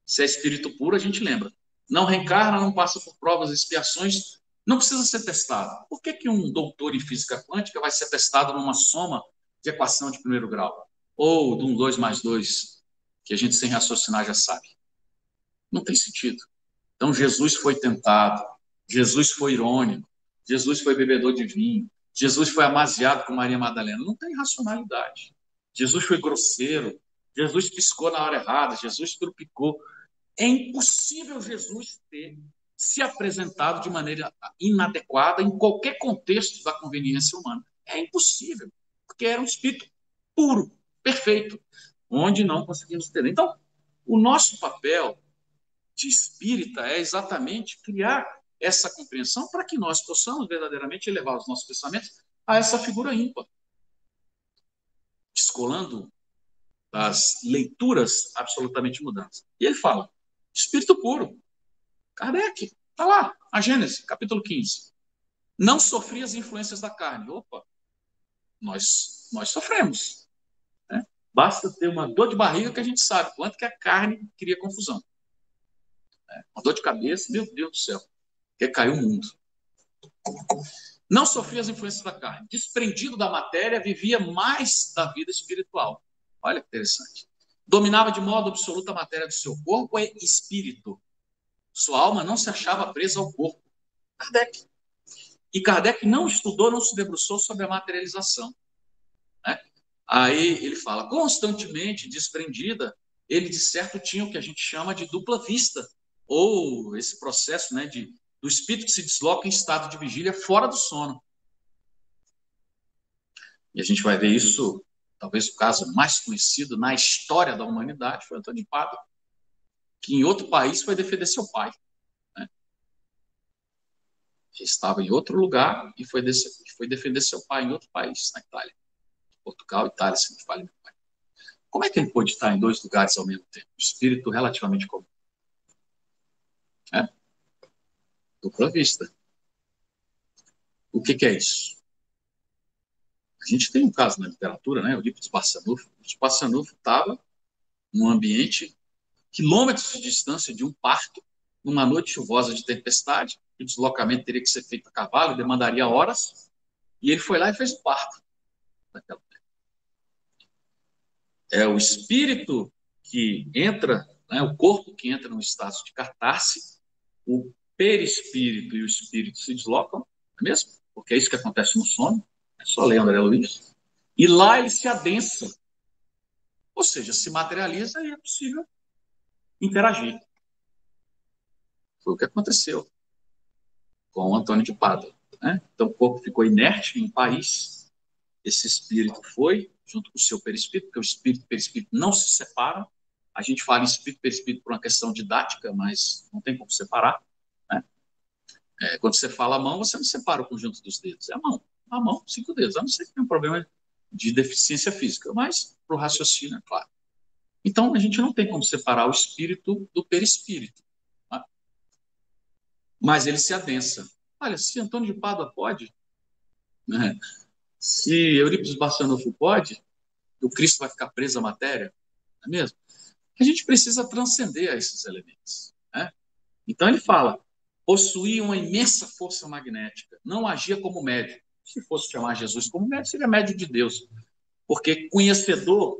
se é espírito puro, a gente lembra. Não reencarna, não passa por provas e expiações, não precisa ser testado. Por que um doutor em física quântica vai ser testado numa soma de equação de primeiro grau? Ou de um 2 mais 2, que a gente sem raciocinar já sabe? Não tem sentido. Então, Jesus foi tentado, Jesus foi irônico, Jesus foi bebedor de vinho, Jesus foi amaziado com Maria Madalena. Não tem racionalidade. Jesus foi grosseiro, Jesus piscou na hora errada, Jesus trupicou. É impossível Jesus ter se apresentado de maneira inadequada em qualquer contexto da conveniência humana. É impossível, porque era um espírito puro, perfeito, onde não conseguimos ter. Então, o nosso papel de espírita é exatamente criar essa compreensão para que nós possamos verdadeiramente elevar os nossos pensamentos a essa figura ímpar, descolando das leituras absolutamente mudantes. E ele fala, espírito puro, Kardec, está lá, a Gênesis, capítulo 15. Não sofria as influências da carne. Opa, nós sofremos. Né? Basta ter uma dor de barriga que a gente sabe quanto que a carne cria confusão. Uma dor de cabeça, meu Deus do céu, que caiu o mundo. Não sofria as influências da carne. Desprendido da matéria, vivia mais da vida espiritual. Olha que interessante. Dominava de modo absoluto a matéria do seu corpo e espírito. Sua alma não se achava presa ao corpo. Kardec. E Kardec não estudou, não se debruçou sobre a materialização. Né? Aí ele fala, constantemente desprendida, ele de certo tinha o que a gente chama de dupla vista, ou esse processo, né, do espírito que se desloca em estado de vigília fora do sono. E a gente vai ver isso, talvez o caso mais conhecido na história da humanidade foi Antônio de Pádua, que em outro país foi defender seu pai. Né? Estava em outro lugar e foi defender seu pai em outro país, na Itália. Portugal, Itália, se não me falha meu pai. Como é que ele pôde estar em dois lugares ao mesmo tempo? Espírito relativamente comum. Dupla vista. O que é isso? A gente tem um caso na literatura, né? O Eurípides Barçanufo. O Eurípides Barçanufo estava num ambiente quilômetros de distância de um parto, numa noite chuvosa de tempestade, o deslocamento teria que ser feito a cavalo, demandaria horas, e ele foi lá e fez o parto. É o espírito que entra, né, o corpo que entra no estado de catarse, o perispírito e o espírito se deslocam, não é mesmo? Porque é isso que acontece no sono, é só ler André Luiz, e lá ele se adensa, ou seja, se materializa e é possível interagir. Foi o que aconteceu com o Antônio de Pádua. Né? Então, o corpo ficou inerte em um país, esse espírito foi, junto com o seu perispírito, porque o espírito e o perispírito não se separam. A gente fala em espírito e perispírito por uma questão didática, mas não tem como separar, né? Quando você fala a mão, você não separa o conjunto dos dedos. É a mão, 5 dedos. A não ser que tenha um problema de deficiência física, mas para o raciocínio, é claro. Então, a gente não tem como separar o espírito do perispírito, tá? Mas ele se adensa. Olha, se Antônio de Pádua pode, né? Se Eurípides Barçanufo pode, o Cristo vai ficar preso à matéria, não é mesmo? A gente precisa transcender a esses elementos, né? Então ele fala, possuía uma imensa força magnética, não agia como médio. Se fosse chamar Jesus como médio, seria médio de Deus, porque conhecedor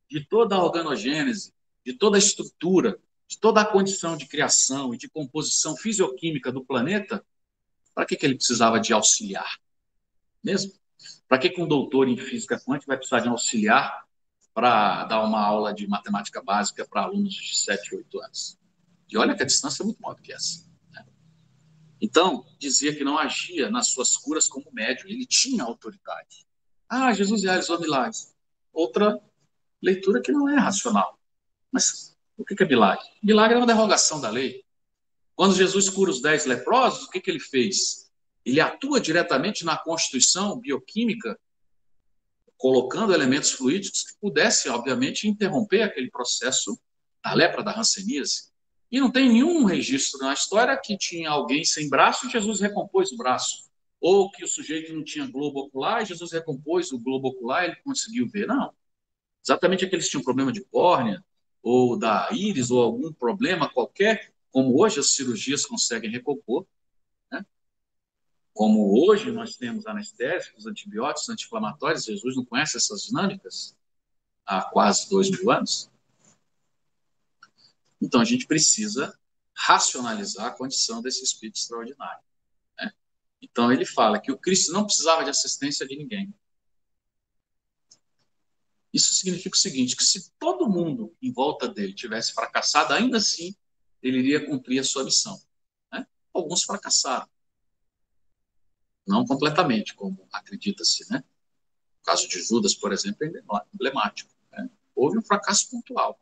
de toda a organogênese, de toda a estrutura, de toda a condição de criação e de composição fisioquímica do planeta, para que ele precisava de auxiliar? Mesmo? Para que um doutor em física quântica vai precisar de um auxiliar para dar uma aula de matemática básica para alunos de 7, 8 anos? E olha que a distância é muito maior do que essa. Então, dizia que não agia nas suas curas como médium, ele tinha autoridade. Ah, Jesus realizou milagres. Outra leitura que não é racional. Mas o que é milagre? Milagre é uma derrogação da lei. Quando Jesus cura os 10 leprosos, o que ele fez? Ele atua diretamente na constituição bioquímica, colocando elementos fluídicos que pudessem, obviamente, interromper aquele processo da lepra, da hanseníase. E não tem nenhum registro na história que tinha alguém sem braço e Jesus recompôs o braço. Ou que o sujeito não tinha globo ocular e Jesus recompôs o globo ocular e ele conseguiu ver. Não. Exatamente aqueles que tinham problema de córnea, ou da íris, ou algum problema qualquer, como hoje as cirurgias conseguem recompor, né? Como hoje nós temos anestésicos, antibióticos, anti-inflamatórios, Jesus não conhece essas dinâmicas há quase 2.000 anos. Então a gente precisa racionalizar a condição desse espírito extraordinário, né? Então ele fala que o Cristo não precisava de assistência de ninguém. Isso significa o seguinte, que se todo mundo em volta dele tivesse fracassado, ainda assim ele iria cumprir a sua missão, né? Alguns fracassaram, não completamente, como acredita-se, né? O caso de Judas, por exemplo, é emblemático, né? Houve um fracasso pontual,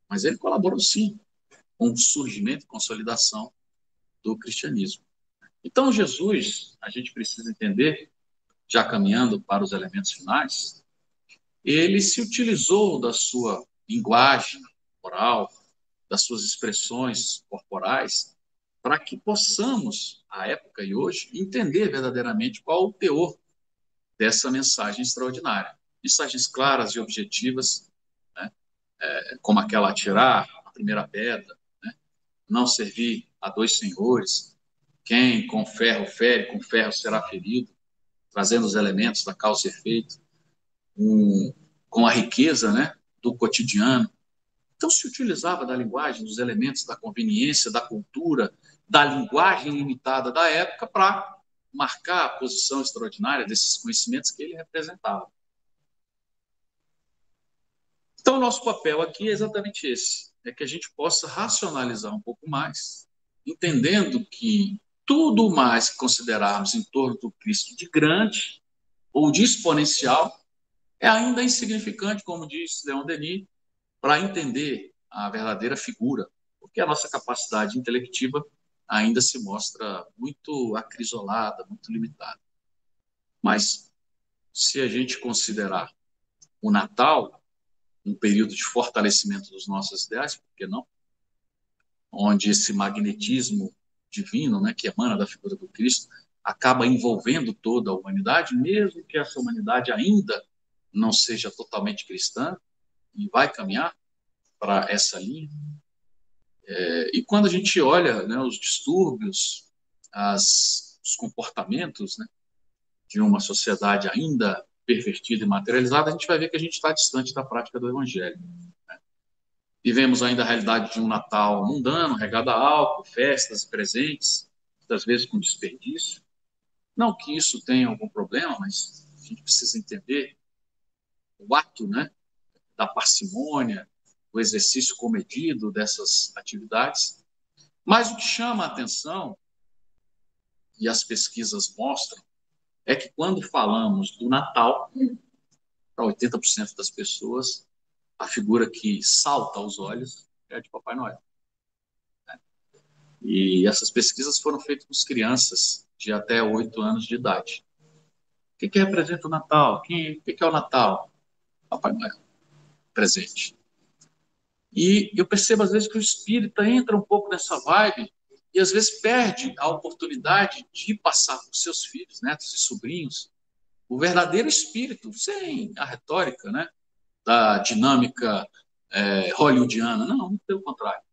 mas ele colaborou sim com o surgimento e consolidação do cristianismo. Então, Jesus, a gente precisa entender, já caminhando para os elementos finais, ele se utilizou da sua linguagem oral, das suas expressões corporais, para que possamos, à época e hoje, entender verdadeiramente qual o teor dessa mensagem extraordinária. Mensagens claras e objetivas, né? Como aquela atirar a primeira pedra, né? Não servir a dois senhores, quem com ferro fere, com ferro será ferido, trazendo os elementos da causa e efeito, com a riqueza, né, do cotidiano. Então se utilizava da linguagem, dos elementos da conveniência, da cultura, da linguagem limitada da época para marcar a posição extraordinária desses conhecimentos que ele representava. Então o nosso papel aqui é exatamente esse, é que a gente possa racionalizar um pouco mais, entendendo que tudo mais que considerarmos em torno do Cristo de grande ou de exponencial é ainda insignificante, como diz Leon Denis, para entender a verdadeira figura, porque a nossa capacidade intelectiva ainda se mostra muito acrisolada, muito limitada. Mas, se a gente considerar o Natal um período de fortalecimento dos nossos ideais, por que não? Onde esse magnetismo divino, né, que emana da figura do Cristo, acaba envolvendo toda a humanidade, mesmo que essa humanidade ainda não seja totalmente cristã, e vai caminhar para essa linha. E quando a gente olha, né, os distúrbios, os comportamentos, né, de uma sociedade ainda pervertida e materializada, a gente vai ver que a gente está distante da prática do Evangelho, né? Vivemos ainda a realidade de um Natal mundano, regado a álcool, festas, presentes, muitas vezes com desperdício. Não que isso tenha algum problema, mas a gente precisa entender o ato, né, da parcimônia, o exercício comedido dessas atividades. Mas o que chama a atenção, e as pesquisas mostram, é que quando falamos do Natal, para 80% das pessoas, a figura que salta aos olhos é a de Papai Noel. E essas pesquisas foram feitas com as crianças de até 8 anos de idade. O que representa o Natal? O que é o Natal? Papai Noel, presente. E eu percebo, às vezes, que o espírita entra um pouco nessa vibe e, às vezes, perde a oportunidade de passar para os seus filhos, netos e sobrinhos o verdadeiro espírito, sem a retórica, né, da dinâmica hollywoodiana. Não, pelo contrário.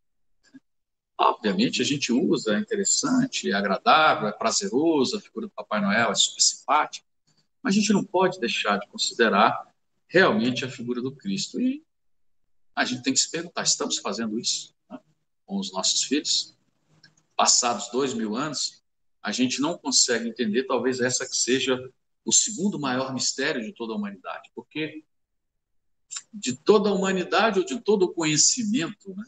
Obviamente, a gente usa, é interessante, é agradável, é prazeroso, a figura do Papai Noel é super simpática, mas a gente não pode deixar de considerar realmente a figura do Cristo. E a gente tem que se perguntar, estamos fazendo isso, né, com os nossos filhos? Passados 2000 anos, a gente não consegue entender, talvez essa que seja o segundo maior mistério de toda a humanidade, porque de toda a humanidade ou de todo o conhecimento, né,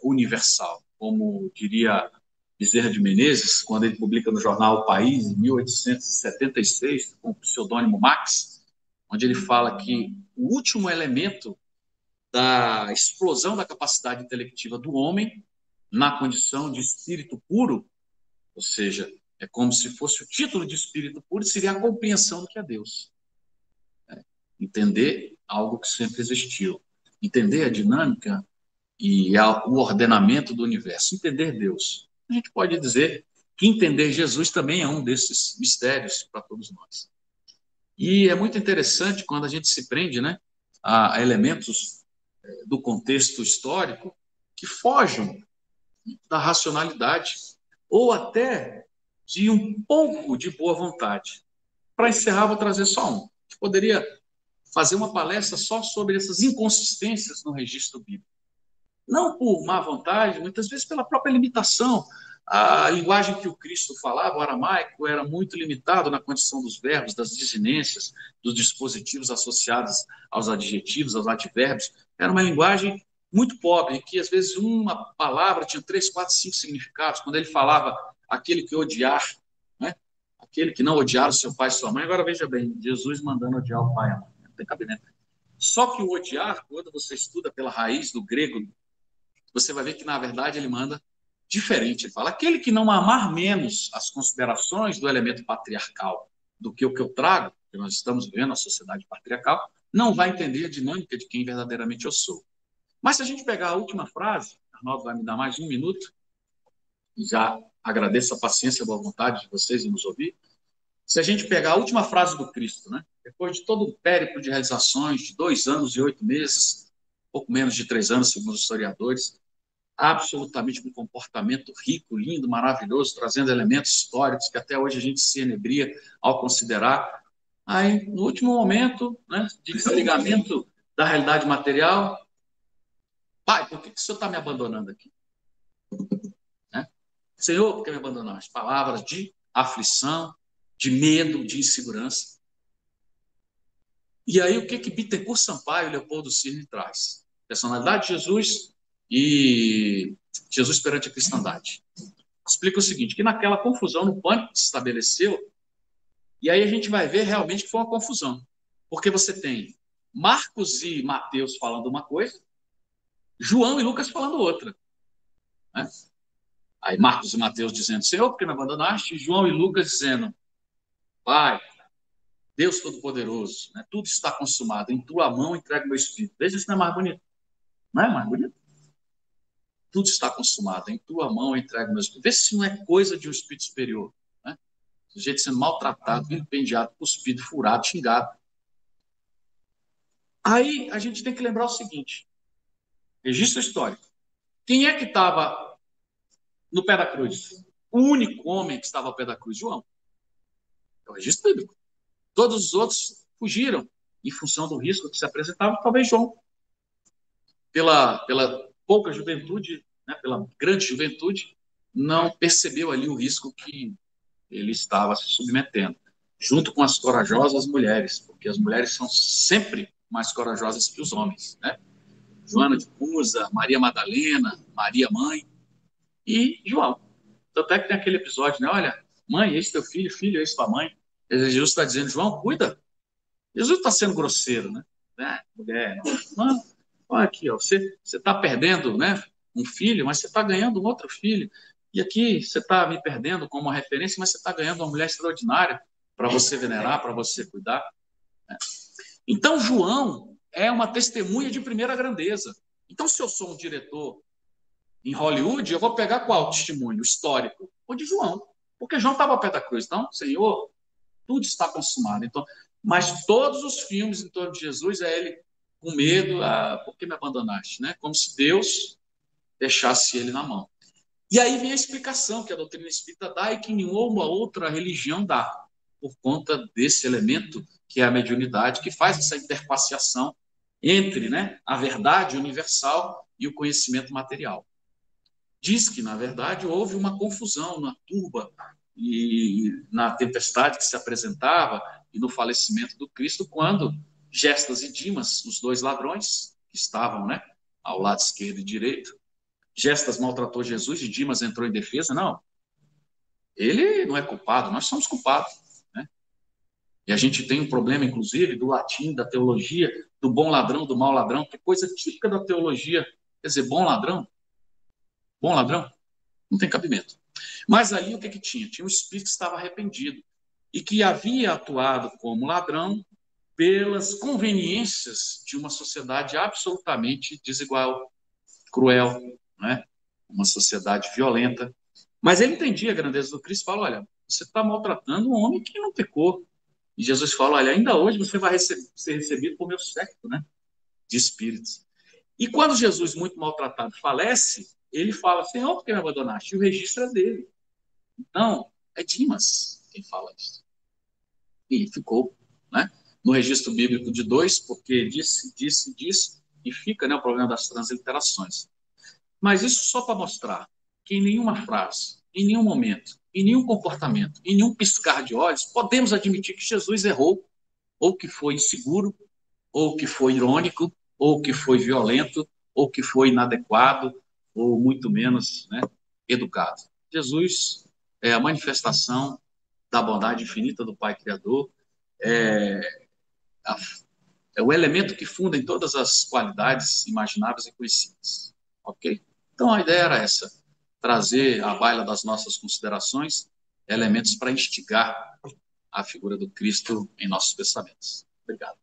universal, como diria Bezerra de Menezes, quando ele publica no jornal O País, em 1876, com o pseudônimo Max, onde ele fala que o último elemento da explosão da capacidade intelectiva do homem, na condição de espírito puro, ou seja, é como se fosse o título de espírito puro, seria a compreensão do que é Deus. Entender algo que sempre existiu. Entender a dinâmica e o ordenamento do universo. Entender Deus. A gente pode dizer que entender Jesus também é um desses mistérios para todos nós. E é muito interessante quando a gente se prende, né, a elementos do contexto histórico que fogem da racionalidade ou até de um pouco de boa vontade. Para encerrar, vou trazer só um. A gente poderia fazer uma palestra só sobre essas inconsistências no registro bíblico. Não por má vontade, muitas vezes pela própria limitação. A linguagem que o Cristo falava, o aramaico, era muito limitado na condição dos verbos, das desinências, dos dispositivos associados aos adjetivos, aos advérbios. Era uma linguagem muito pobre, em que às vezes uma palavra tinha 3, 4, 5 significados. Quando ele falava aquele que odiar, né? Aquele que não odiar o seu pai e sua mãe. Agora veja bem, Jesus mandando odiar o pai e a mãe. Não tem cabimento. Só que o odiar, quando você estuda pela raiz do grego, você vai ver que, na verdade, ele manda diferente. Ele fala, aquele que não amar menos as considerações do elemento patriarcal do que o que eu trago, que nós estamos vivendo a sociedade patriarcal, não vai entender a dinâmica de quem verdadeiramente eu sou. Mas se a gente pegar a última frase, Arnaldo vai me dar mais um minuto, já agradeço a paciência e a boa vontade de vocês em nos ouvir. Se a gente pegar a última frase do Cristo, né? Depois de todo um périplo de realizações, de 2 anos e 8 meses, pouco menos de 3 anos, segundo os historiadores, absolutamente com um comportamento rico, lindo, maravilhoso, trazendo elementos históricos que até hoje a gente se enebria ao considerar. Aí, no último momento, né, de desligamento da realidade material, pai, por que o senhor está me abandonando aqui? Né? Senhor, por que me abandonaste? Palavras de aflição, de medo, de insegurança. E aí, o que Bittencourt Sampaio e Leopoldo Cirne traz? Personalidade de Jesus e Jesus perante a cristandade. Explica o seguinte, que naquela confusão, no pânico que se estabeleceu, e aí a gente vai ver realmente que foi uma confusão. Porque você tem Marcos e Mateus falando uma coisa, João e Lucas falando outra. Né? Aí Marcos e Mateus dizendo, Senhor, por que me abandonaste? E João e Lucas dizendo, Pai, Deus Todo-Poderoso, né? Tudo está consumado, em tua mão entrego meu espírito. Veja se não é mais bonito. Não é mais bonito? Tudo está consumado, em tua mão entrego meu espírito. Vê se não é coisa de um espírito superior. Né? O sujeito sendo maltratado, vilipendiado, cuspido, furado, xingado. Aí a gente tem que lembrar o seguinte, registro histórico. Quem é que estava no pé da cruz? O único homem que estava ao pé da cruz, João. É o registro bíblico. Todos os outros fugiram em função do risco que se apresentava, talvez João. Pela pouca juventude, né, pela grande juventude, não percebeu ali o risco que ele estava se submetendo, junto com as corajosas mulheres, porque as mulheres são sempre mais corajosas que os homens, né? Joana de Cusa, Maria Madalena, Maria Mãe e João. Tanto é que tem aquele episódio, né? Olha, mãe, esse teu filho, filho, esse tua mãe. Jesus está dizendo, João, cuida. Jesus está sendo grosseiro, né? Mulher, não, olha aqui, ó, você está perdendo, né, um filho, mas você está ganhando um outro filho. E aqui você está me perdendo como uma referência, mas você está ganhando uma mulher extraordinária para você venerar, para você cuidar. Né? Então, João é uma testemunha de primeira grandeza. Então, se eu sou um diretor em Hollywood, eu vou pegar qual testemunho? O histórico? O de João. Porque João estava ao pé da cruz. Então, Senhor, tudo está consumado. Então, mas todos os filmes em torno de Jesus é ele com medo, por que me abandonaste? Né? Como se Deus deixasse ele na mão. E aí vem a explicação que a doutrina espírita dá e que nenhuma outra religião dá, por conta desse elemento que é a mediunidade, que faz essa interfaciação entre, né, a verdade universal e o conhecimento material. Diz que, na verdade, houve uma confusão na turba e na tempestade que se apresentava e no falecimento do Cristo, quando Gestas e Dimas, os dois ladrões que estavam, né, ao lado esquerdo e direito, Gestas maltratou Jesus e Dimas entrou em defesa. Não, ele não é culpado, nós somos culpados. Né? E a gente tem um problema, inclusive, do latim, da teologia, do bom ladrão, do mau ladrão, que é coisa típica da teologia. Quer dizer, bom ladrão? Bom ladrão? Não tem cabimento. Mas ali o que, que tinha? Tinha um espírito que estava arrependido e que havia atuado como ladrão pelas conveniências de uma sociedade absolutamente desigual, cruel, né? Uma sociedade violenta. Mas ele entendia a grandeza do Cristo e falou, olha, você está maltratando um homem que não pecou. E Jesus fala, olha, ainda hoje você vai ser recebido por meu séquito, né? De espíritos. E quando Jesus, muito maltratado, falece, ele fala, Senhor, por que me abandonaste? E o registro é dele. Então, é Dimas quem fala isso. E ficou, né, no registro bíblico de dois, porque disse, e fica, né, o problema das transliterações. Mas isso só para mostrar que em nenhuma frase, em nenhum momento, em nenhum comportamento, em nenhum piscar de olhos, podemos admitir que Jesus errou, ou que foi inseguro, ou que foi irônico, ou que foi violento, ou que foi inadequado, ou muito menos, né, educado. Jesus é a manifestação da bondade infinita do Pai Criador, é, a, é o elemento que funda em todas as qualidades imagináveis e conhecidas. Ok? Então a ideia era essa, trazer à baila das nossas considerações elementos para instigar a figura do Cristo em nossos pensamentos. Obrigado.